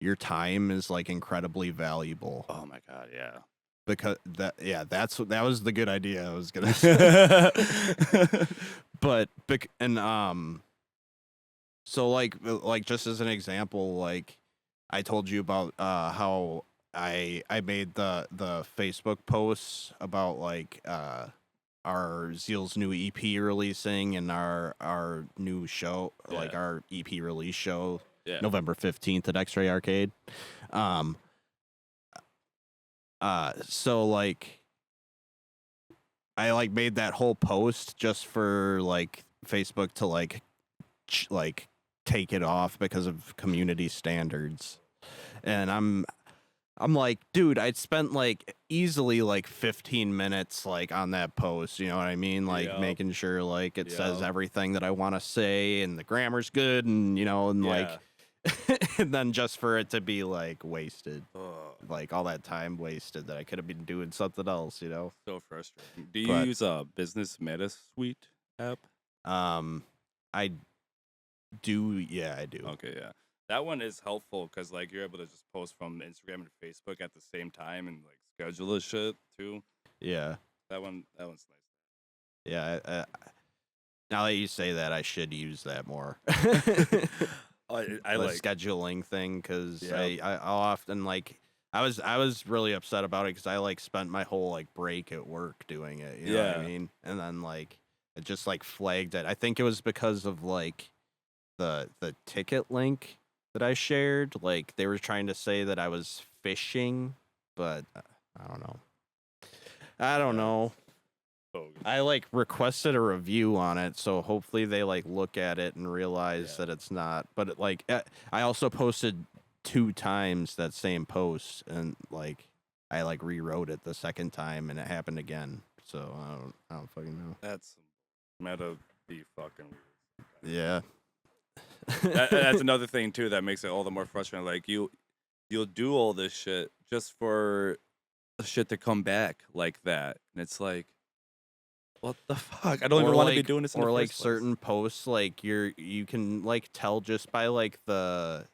your time is like incredibly valuable, Oh my God. Yeah. because that was the good idea I was gonna say. But so like just as an example, like I told you about how I made the Facebook posts about like our Zeal's new EP releasing and our new show, like Yeah. our EP release show, Yeah. November 15th at X-Ray Arcade. So like I like made that whole post just for like Facebook to like like take it off because of community standards. And I'm like, dude, I'd spent like easily like 15 minutes like on that post, you know what I mean? Like Yup. making sure like it says Yup. everything that I want to say and the grammar's good, and you know, and like and then just for it to be like wasted. Like all that time wasted that I could have been doing something else, you know. So frustrating. Do you But- use a business MetaSuite app? I do, yeah, I do. Okay, yeah. That one is helpful because like you're able to just post from Instagram and Facebook at the same time and like schedule the shit too. Yeah. That one's nice. Yeah, now that you say that, I should use that more. I The like scheduling thing, because Yeah. I'll often like I was really upset about it because I like spent my whole like break at work doing it. You know what I Yeah. mean? And then like it just like flagged it. I think it was because of like the ticket link that I shared. Like they were trying to say that I was phishing, but I don't know. I don't Yeah. know. so I like requested a review on it, so hopefully they like look at it and realize Yeah. that it's not. But I also posted 2 times that same post, and like I like rewrote it the second time, and it happened again. So I don't fucking know. that's meta be fucking weird. Yeah. That's another thing too that makes it all the more frustrating. Like you'll do all this shit just for the shit to come back like that, and it's like, what the fuck? I don't even Or, want to be like- doing this. In or the like first place. certain posts, like you can like tell just by like the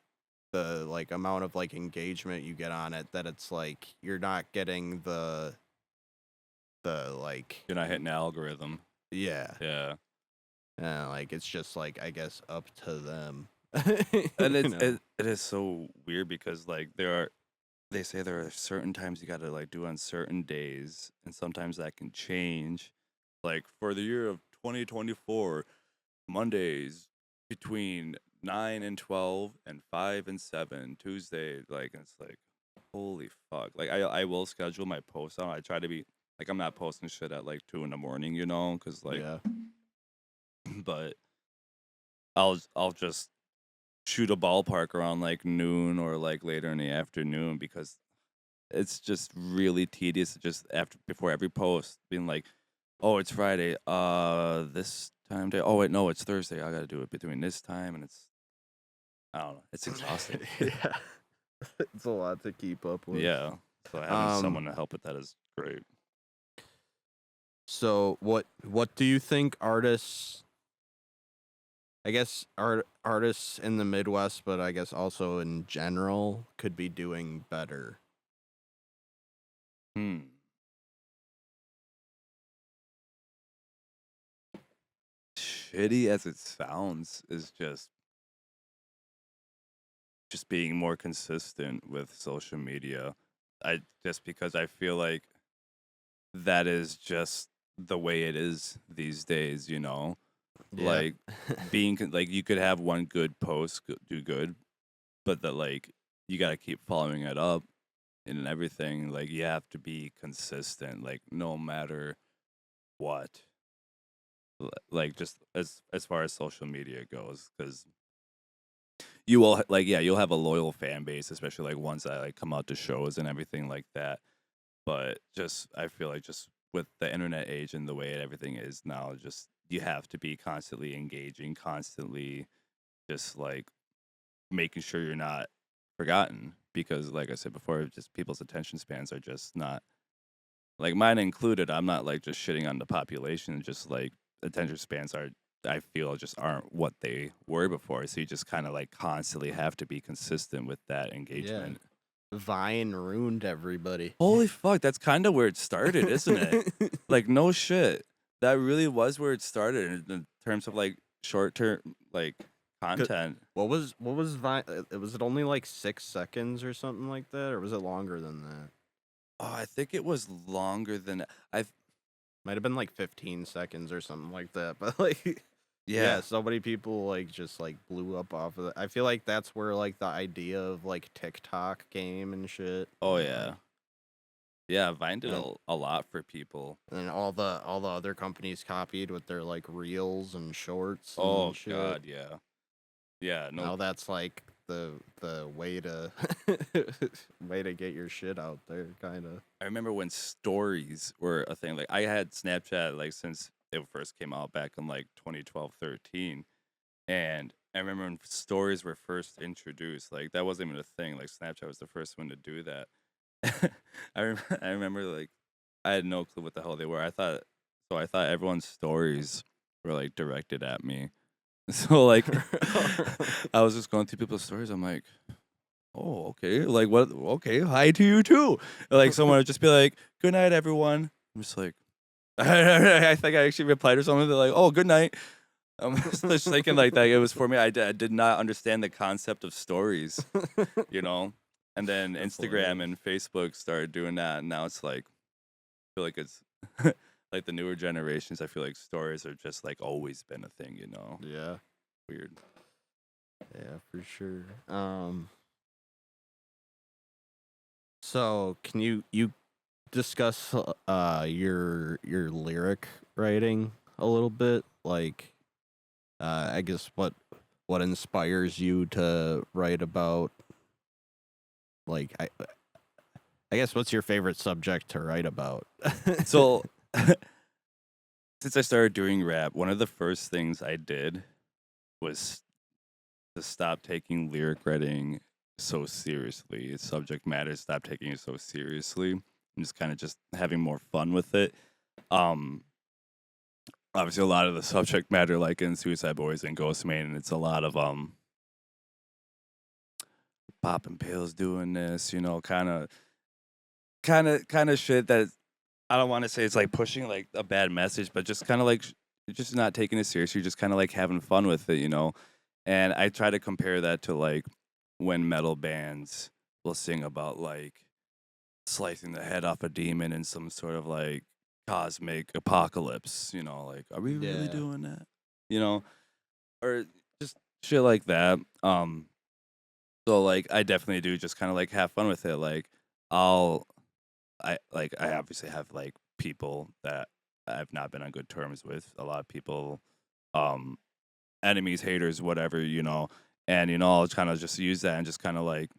like amount of like engagement you get on it that it's like you're not getting the like You're not hitting the algorithm. Yeah. Yeah. Like it's just like I guess up to them. And You it's know? it is so weird because like they say there are certain times you gotta like do on certain days, and sometimes that can change. Like for the year of 2024, Mondays between 9 and 12 and 5 and 7, Tuesday, like it's like holy fuck. Like I will schedule my posts out. I try to be like I'm not posting shit at like 2 in the morning, you know, because like Yeah. but I'll just shoot a ballpark around like noon or like later in the afternoon because it's just really tedious just after before every post being like, oh, it's Friday. This time day. Oh wait, no, it's Thursday. I gotta do it between this time, and it's I don't know. It's exhausting. Yeah. It's a lot to keep up with. Yeah. So having someone to help with that is great. So what do you think artists, I guess artists in the Midwest, but I guess also in general, could be doing better? Shitty as it sounds is just being more consistent with social media. I just because I feel like that is just the way it is these days, you know? Yeah. Like like you could have one good post do good, but that like you got to keep following it up and everything. Like you have to be consistent, like no matter what. Like just as far as social media goes, because you will like you'll have a loyal fan base, especially like ones that like come out to shows and everything like that. But just I feel like just with the internet age and the way everything is now, just you have to be constantly engaging, constantly just like making sure you're not forgotten because like I said before, just people's attention spans are just not like mine included. I'm not like just shitting on the population, just like attention spans are I feel just aren't what they were before. So you just kind of like constantly have to be consistent with that engagement. Vine ruined everybody. Holy fuck, that's kind of where it started, isn't it? Like no shit. That really was where it started in terms of like short term like content. What was Vine? Was it only like 6 seconds or something like that, or was it longer than that? Oh, I think it was longer than I've Might have been like 15 seconds or something like that. But like, yeah. so many people like just like blew up off of it. I feel like that's where like the idea of like TikTok came and shit. Oh yeah. Yeah, Vine did a lot for people. And all the other companies copied with their like reels and shorts. Oh And shit. god, yeah. Yeah, no. Now that's like the way to way to get your shit out there, kind of. I remember when stories were a thing. Like I had Snapchat like since it first came out back in like 2012, 13. And I remember when stories were first introduced, like that wasn't even a thing. Like Snapchat was the first one to do that. I remember like I had no clue what the hell they were. I thought everyone's stories were like directed at me. So like I was just going through people's stories. I'm like, oh, okay. Like what okay, hi to you too. Like someone would just be like, good night everyone. I'm just like I think I actually replied or something. They're like, oh, good night. I'm just thinking like that. It was for me. I did not understand the concept of stories, you know? And then Instagram and Facebook started doing that. And now it's like, I feel like it's like the newer generations. I feel like stories are just like always been a thing, you know? Yeah. Weird. Yeah, for sure. So can you discuss your lyric writing a little bit? Like, I guess what inspires you to write about? Like, I guess what's your favorite subject to write about? So, since I started doing rap, one of the first things I did was to stop taking lyric writing so seriously. Its subject matter, stop taking it so seriously, and just kind of just having more fun with it. Obviously, a lot of the subject matter, like in Suicide Boys and Ghost Maiden, it's a lot of popping pills, doing this, you know, kind of shit that I don't want to say it's like pushing like a bad message, but just kind of like just not taking it seriously. You're just kind of like having fun with it, you know. And I try to compare that to like when metal bands will sing about like slicing the head off a demon in some sort of like cosmic apocalypse, you know, like are we really Yeah. doing that? You know, or just shit like that. So like I definitely do just kind of like have fun with it. Like I'll I obviously have like people that I've not been on good terms with. A lot of people, um, enemies, haters, whatever, you know. And you know, I'll kind of just use that and just kind of like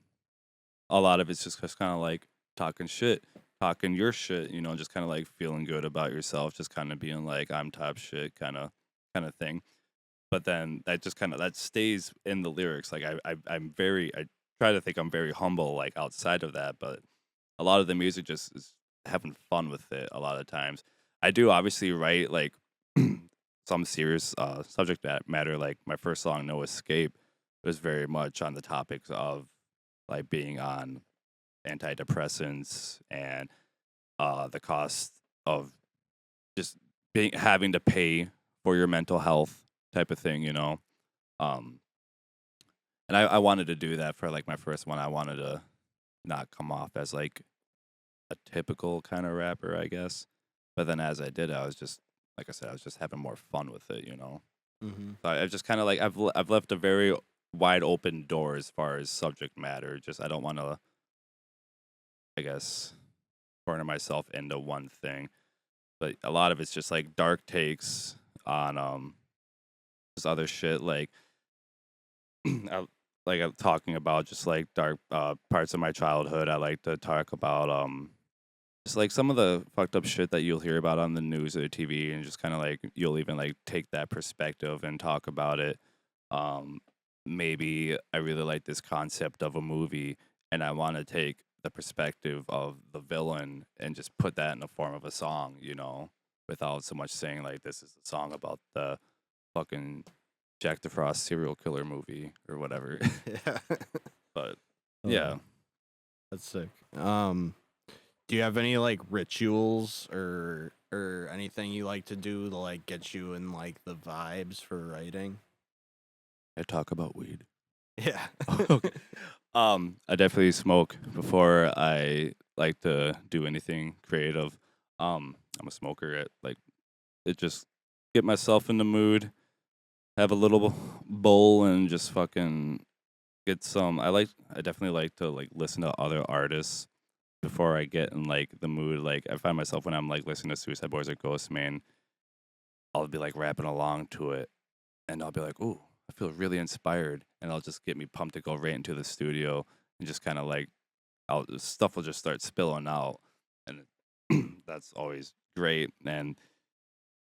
a lot of it's just kind of like talking shit, talking your shit, you know, just kind of like feeling good about yourself, just kind of being like I'm top shit, kind of thing. But then that just kind of that stays in the lyrics. Like I'm very I try to think I'm very humble like outside of that, but a lot of the music just is having fun with it a lot of times. I do obviously write like some serious subject matter. Like my first song, No Escape, was very much on the topics of like being on antidepressants and the cost of just being having to pay for your mental health type of thing, you know. Um, and I wanted to do that for like my first one. I wanted to not come off as like a typical kind of rapper, I guess. But then as I did, I was just like I said, I was just having more fun with it, you know. Mm-hmm. So I just kind of like I've left a very wide open door as far as subject matter. Just I don't want to, I guess, corner myself into one thing. But a lot of it's just like dark takes on just other shit like I'm talking about just like dark parts of my childhood. I like to talk about just like some of the fucked up shit that you'll hear about on the news or the TV, and just kind of like you'll even like take that perspective and talk about it. Um, Maybe I really like this concept of a movie, and I want to take the perspective of the villain and just put that in the form of a song, you know, without so much saying like this is a song about the fucking Jack DeFrost serial killer movie or whatever. Yeah. But Oh, yeah. that's sick. Do you have any like rituals or anything you like to do to like get you in like the vibes for writing? I talk about weed. Yeah. Okay. I definitely smoke before I like to do anything creative. I'm a smoker at like it just get myself in the mood, have a little bowl and just fucking get some I definitely like to like listen to other artists before I get in like the mood. Like I find myself when I'm like listening to Suicide Boys or Ghost Man, I'll be like rapping along to it and I'll be like, ooh, I feel really inspired, and it'll just get me pumped to go right into the studio and just kind of like, stuff will just start spilling out, and that's always great. And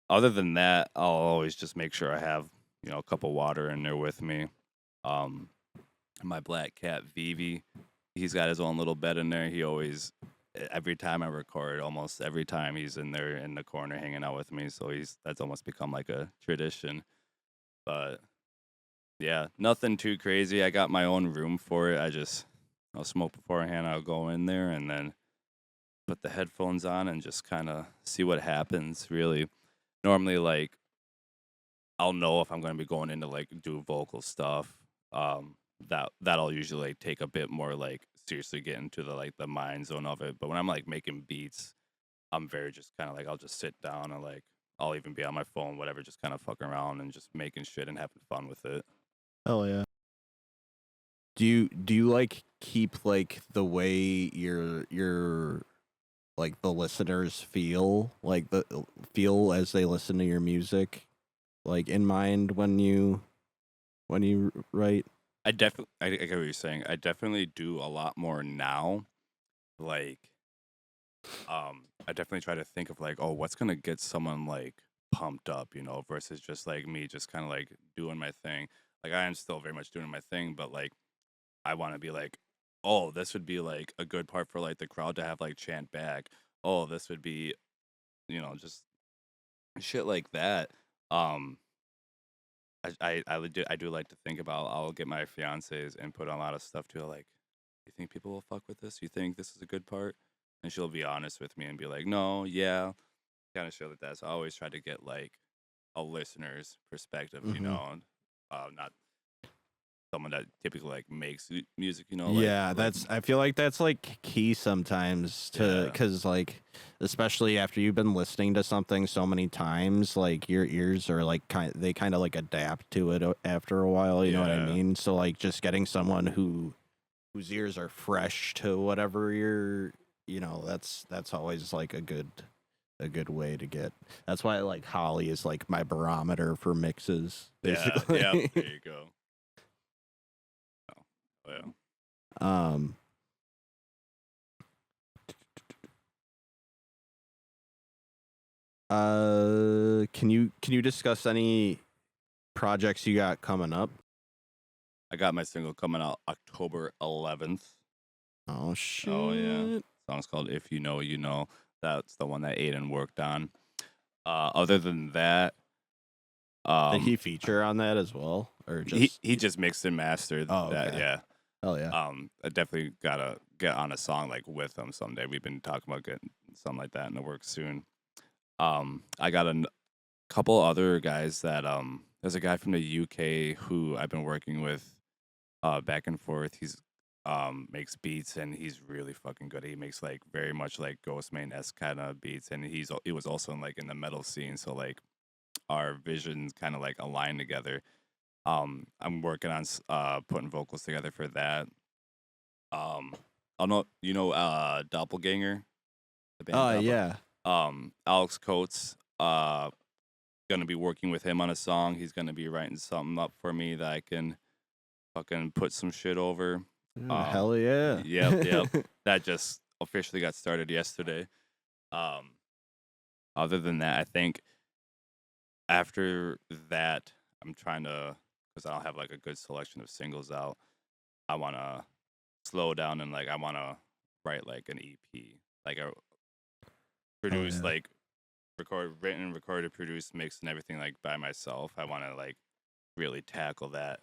other than that, I'll always just make sure I have a cup of water in there with me. Um, my black cat Vivi, he's got his own little bed in there. He always, every time I record, almost every time he's in there in the corner hanging out with me. So that's almost become like a tradition. But yeah, nothing too crazy. I got my own room for it. I'll smoke beforehand. I'll go in there and then put the headphones on and just kind of see what happens. Really, normally like I'll know if I'm going to be going into like do vocal stuff. That'll usually like, take a bit more like seriously get into the like the mind zone of it. But when I'm like making beats, I'm very just kind of like I'll just sit down and like I'll even be on my phone, whatever, just kind of fucking around and just making shit and having fun with it. Oh yeah. Do you like keep like the way your like the listeners feel as they listen to your music like in mind when you write? I get what you're saying. I definitely do a lot more now. Like, I definitely try to think of like, oh, what's gonna get someone like pumped up, versus just like me just kind of like doing my thing. Like I am still very much doing my thing, but like I want to be like, oh, this would be like a good part for like the crowd to have like chant back. Oh, this would be, just shit like that. Um, I do like to think about. I'll get my fiance's input on a lot of stuff too. Like, you think people will fuck with this? You think this is a good part? and she'll be honest with me and be like, no, yeah, kind of shit like that. So I always try to get like a listener's perspective, you Mhm. know, and not someone that typically like makes music, you know, Yeah, like that's I feel like that's like key sometimes to yeah, cuz like especially after you've been listening to something so many times, like your ears are like they kind of like adapt to it after a while, you know what I yeah, mean? So like just getting someone whose ears are fresh to whatever that's always like a good way to get. That's why like Holly is like my barometer for mixes yeah, yeah. basically. There you go. Oh, yeah. um can you discuss any projects you got coming up? I got my single coming out October 11th. Oh shit. Oh yeah, song's called "If You Know, You Know." That's the one that Aiden worked on. Other than that, Did um, he feature on that as well? Or he just he just mixed and mastered Oh, that. okay. Yeah. Hell yeah. I definitely gotta get on a song like with him someday. We've been talking about getting something like that in the works soon. I got a couple other guys that there's a guy from the UK who I've been working with back and forth. He's makes beats and he's really fucking good. He makes like very much like Ghostman-esque kind of beats, and he was also in the metal scene, so like our visions kind of like align together. I'm working on putting vocals together for that. I know Doppelganger, the band Oh Doppel. yeah. Alex Coates, gonna be working with him on a song. He's gonna be writing something up for me that I can fucking put some shit over. Hell yeah. Yep. That just officially got started yesterday. Um, Other than that, I think after that, I'm trying to, because I don't have like a good selection of singles out. I want to slow down and like I want to write like an EP, like a produce, yeah. like written, recorded, produced, mixed, and everything like by myself. I want to like really tackle that.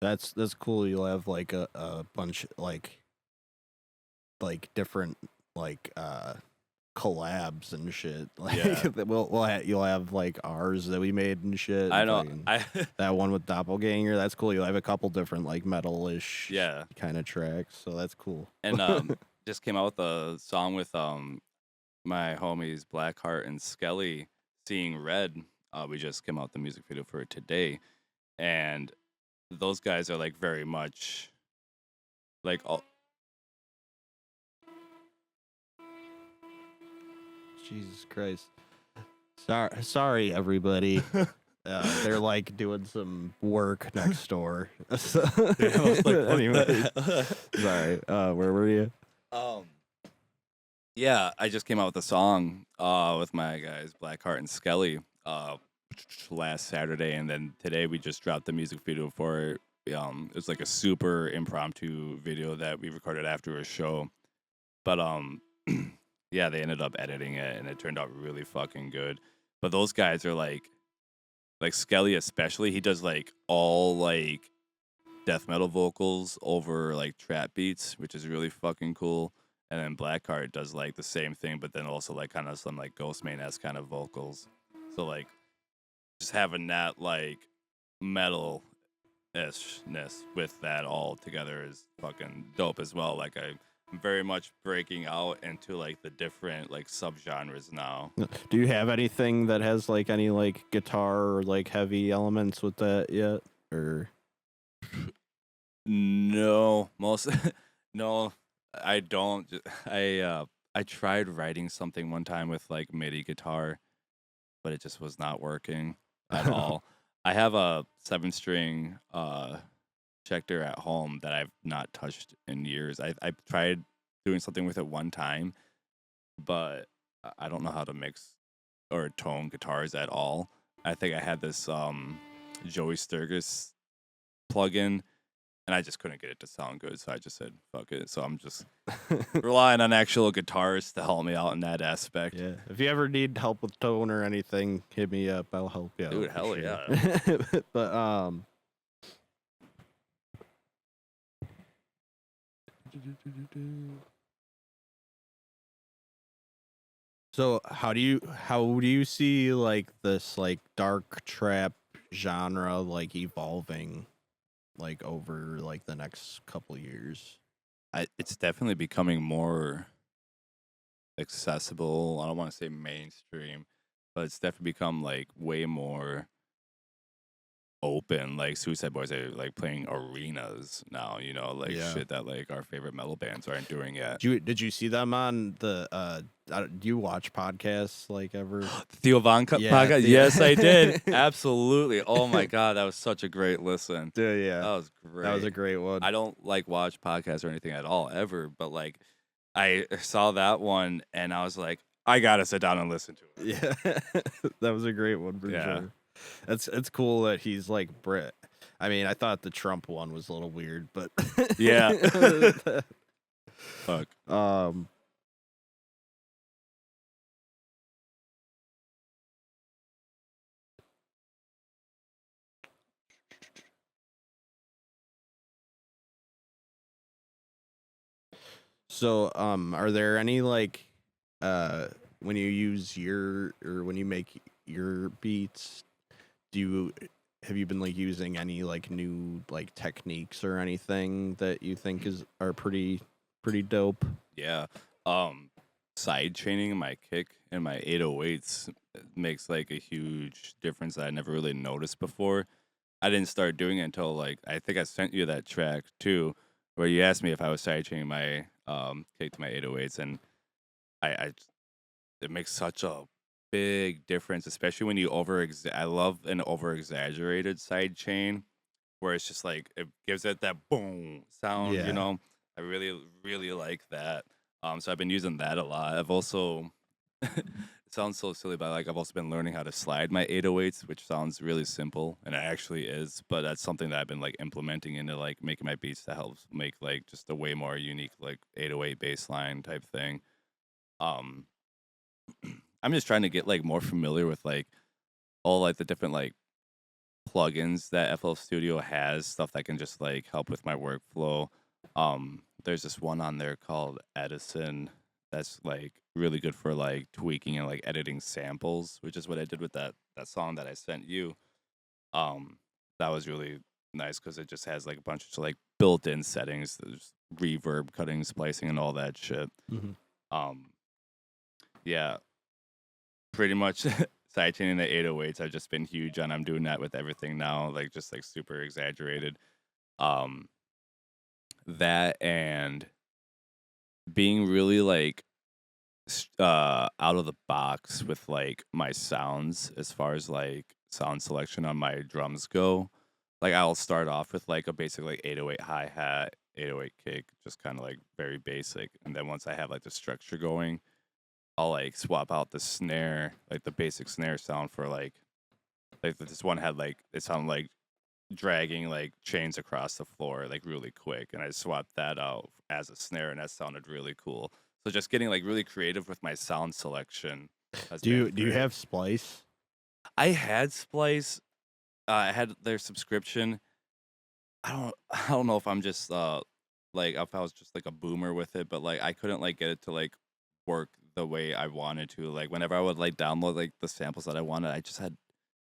That's cool. You'll have like a bunch like different like collabs and shit. Like Yeah. you'll have like ours that we made and shit. I And know. fucking that one with Doppelganger. That's cool. You'll have a couple different like metal-ish Yeah. kind of tracks. So that's cool. And just came out with a song with my homies Blackheart and Skelly, Seeing Red. We just came out with the music video for it today, and those guys are like very much like all. Jesus Christ. Sorry, everybody. They're like doing some work next door. Anyway, sorry. Where were you? Yeah, I just came out with a song with my guys Blackheart and Skelly last Saturday, and then today we just dropped the music video for it. It's like a super impromptu video that we recorded after a show, but yeah, they ended up editing it, and it turned out really fucking good. But those guys are like Skelly especially. He does like all like death metal vocals over like trap beats, which is really fucking cool. And then Blackheart does like the same thing, but then also like kind of some like Ghostman-esque kind of vocals. So like just having that like metal ishness with that all together is fucking dope as well. Like I'm very much breaking out into like the different like subgenres now. Do you have anything that has like any like guitar or like heavy elements with that yet? Or No, most no, I don't. I tried writing something one time with like MIDI guitar, but it just was not working at all. I have a 7-string Schecter at home that I've not touched in years. I tried doing something with it one time, but I don't know how to mix or tone guitars at all. I think I had this Joey Sturgis plugin, and I just couldn't get it to sound good, so I just said fuck it. So I'm just relying on actual guitarists to help me out in that aspect. yeah, if you ever need help with tone or anything, hit me up. I'll help you out. Dude, for hell sure. yeah. But So how do you see like this like dark trap genre like evolving like over like the next couple years? It's definitely becoming more accessible. I don't want to say mainstream, but it's definitely become like way more open. Like Suicide Boys are like playing arenas now, like Yeah. shit that like our favorite metal bands aren't doing yet. Did you see them on the do you watch podcasts like ever? Theo Von Yeah, podcast? Theo- Yes, I did. Absolutely. Oh my god, that was such a great listen. Dude, yeah. That was great. That was a great one. I don't like watch podcasts or anything at all ever, but like I saw that one and I was like, I gotta sit down and listen to it. Yeah. That was a great one for Yeah. sure. It's cool that he's like Brit. I mean, I thought the Trump one was a little weird, but Yeah. Fuck. So, are there any like, when you use when you make your beats, have you been like using any like new like techniques or anything that you think are pretty dope? Yeah. Side chaining my kick and my 808s makes like a huge difference that I never really noticed before. I didn't start doing it until like I think I sent you that track too, where you asked me if I was side chaining my kick to my 808s, and I it makes such a big difference, especially when you I love an over exaggerated side chain where it's just like it gives it that boom sound, Yeah. I really like that. So I've been using that a lot. I've also it sounds so silly, but like I've also been learning how to slide my 808s, which sounds really simple, and it actually is. But that's something that I've been like implementing into like making my beats to help make like just a way more unique like 808 bass line type thing. Um, I'm just trying to get like more familiar with like all like the different like plugins that FL Studio has, stuff that can just like help with my workflow. There's this one on there called Edison that's like really good for like tweaking and like editing samples, which is what I did with that song that I sent you. That was really nice because it just has like a bunch of like built-in settings, there's reverb, cutting, splicing, and all that shit. Mhm. Yeah, pretty much sidechaining the 808s I've just been huge on. I'm doing that with everything now, like just like super exaggerated. That and being really like out of the box with like my sounds as far as like sound selection on my drums go. Like I'll start off with like a basic like 808 hi-hat, 808 kick, just kind of like very basic. And then once I have like the structure going, I'll like swap out the snare, like the basic snare sound for like this one had like it sounded like dragging like chains across the floor like really quick, and I swapped that out as a snare, and that sounded really cool. So just getting like really creative with my sound selection. Do you have Splice? I had Splice. I had their subscription. I don't know if I'm just like if I was just like a boomer with it, but like I couldn't like get it to like work the way I wanted to. Like whenever I would like download like the samples that I wanted, I just had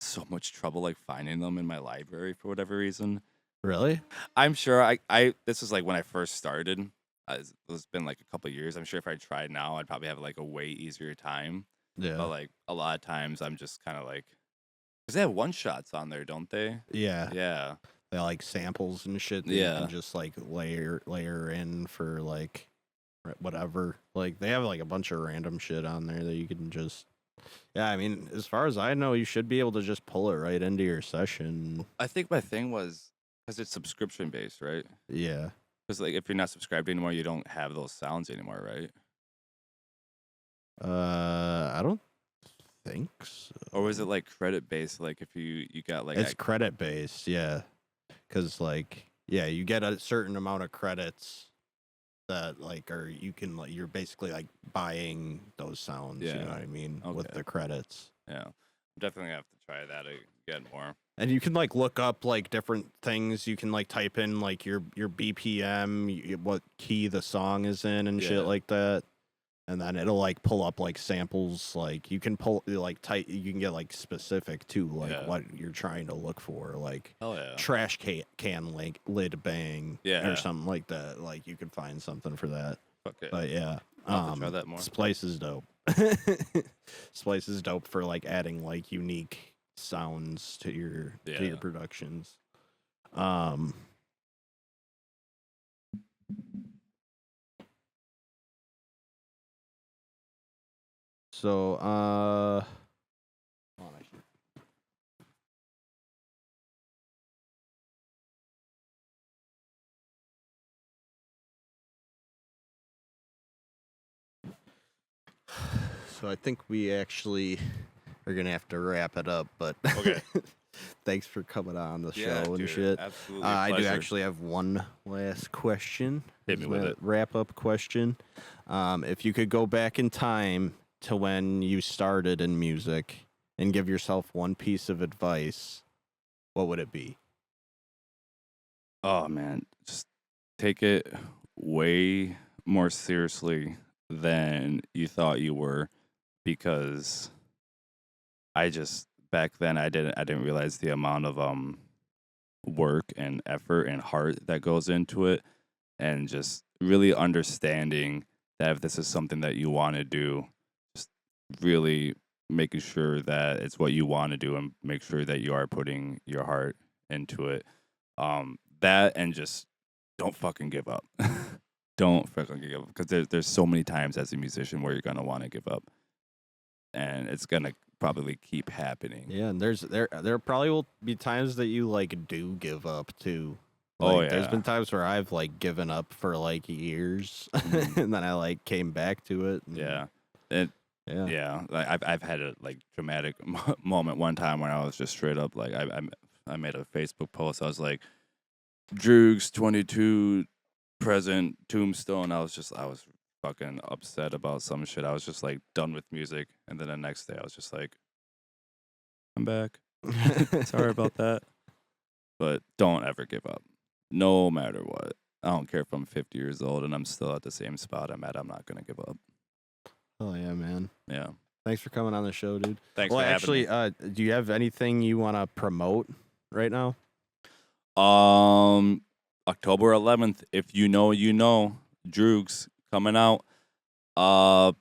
so much trouble like finding them in my library for whatever reason. Really? I'm sure I this is like when I first started. It's been like a couple of years. I'm sure if I tried now, I'd probably have like a way easier time. Yeah. But like a lot of times, I'm just kind of like, because they have one shots on there, don't they? Yeah. Yeah. They like samples and shit that you Yeah. can just like layer in for like whatever. Like they have like a bunch of random shit on there that you can just. Yeah, I mean, as far as I know, you should be able to just pull it right into your session. I think my thing was because it's subscription based, right? Yeah. Because like if you're not subscribed anymore, you don't have those sounds anymore, right? I don't think so. Or was it like credit based? Like if you got like It's credit based, yeah. Because like, yeah, you get a certain amount of credits that like you can like you're basically like buying those sounds. You know Yeah. what I mean? With Okay. the credits. yeah, I'm definitely gonna have to try that again more. And you can like look up like different things. You can like type in like your BPM, what key the song is in, and Yeah. shit like that. and then it'll like pull up like samples. Like you can pull like tight. You can get like specific to like what you're trying to look for. Like trash can like lid bang or something like that. Like you could find something for that. Okay. But yeah, I'll have to try that more. Splice is dope. Splice is dope for like adding like unique sounds to your productions. So, so I think we actually are gonna have to wrap it up, but okay. Thanks for coming on the show and dude, shit. Absolutely. I do actually have one last question. Hit me with it. Wrap up question. If you could go back in time to when you started in music and give yourself one piece of advice, what would it be? Oh man, just take it way more seriously than you thought you were, because back then I didn't realize the amount of work and effort and heart that goes into it, and just really understanding that if this is something that you want to do, just really making sure that it's what you want to do and make sure that you are putting your heart into it. That, and just don't fucking give up. Don't fucking give up, because there's so many times as a musician where you're gonna want to give up, and it's gonna probably keep happening. Yeah, and there probably will be times that you like do give up too. Like, there's been times where I've like given up for like years, and then I like came back to it. And Like I've had a like dramatic moment one time when I was just straight up like I made a Facebook post. I was like, DROOGZ 22 present tombstone. I was fucking upset about some shit. I was just like done with music, and then the next day I was just like, I'm back. Sorry about that. But don't ever give up, no matter what. I don't care if I'm 50 years old and I'm still at the same spot I'm at. I'm not gonna give up. Oh yeah, man. Yeah. Thanks for coming on the show, dude. Thanks for having me. Do you have anything you want to promote right now? October 11th, if you know, you know, DROOGZ coming out. October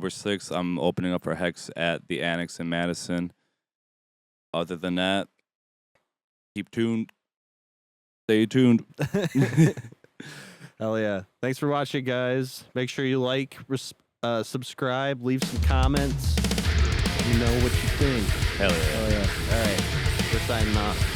6th, I'm opening up for Hex at the Annex in Madison. Other than that, keep tuned. Stay tuned. Hell yeah. Thanks for watching, guys. Make sure you like, subscribe, leave some comments. Let me know what you think. Hell yeah. Hell yeah. All right. We're signing off.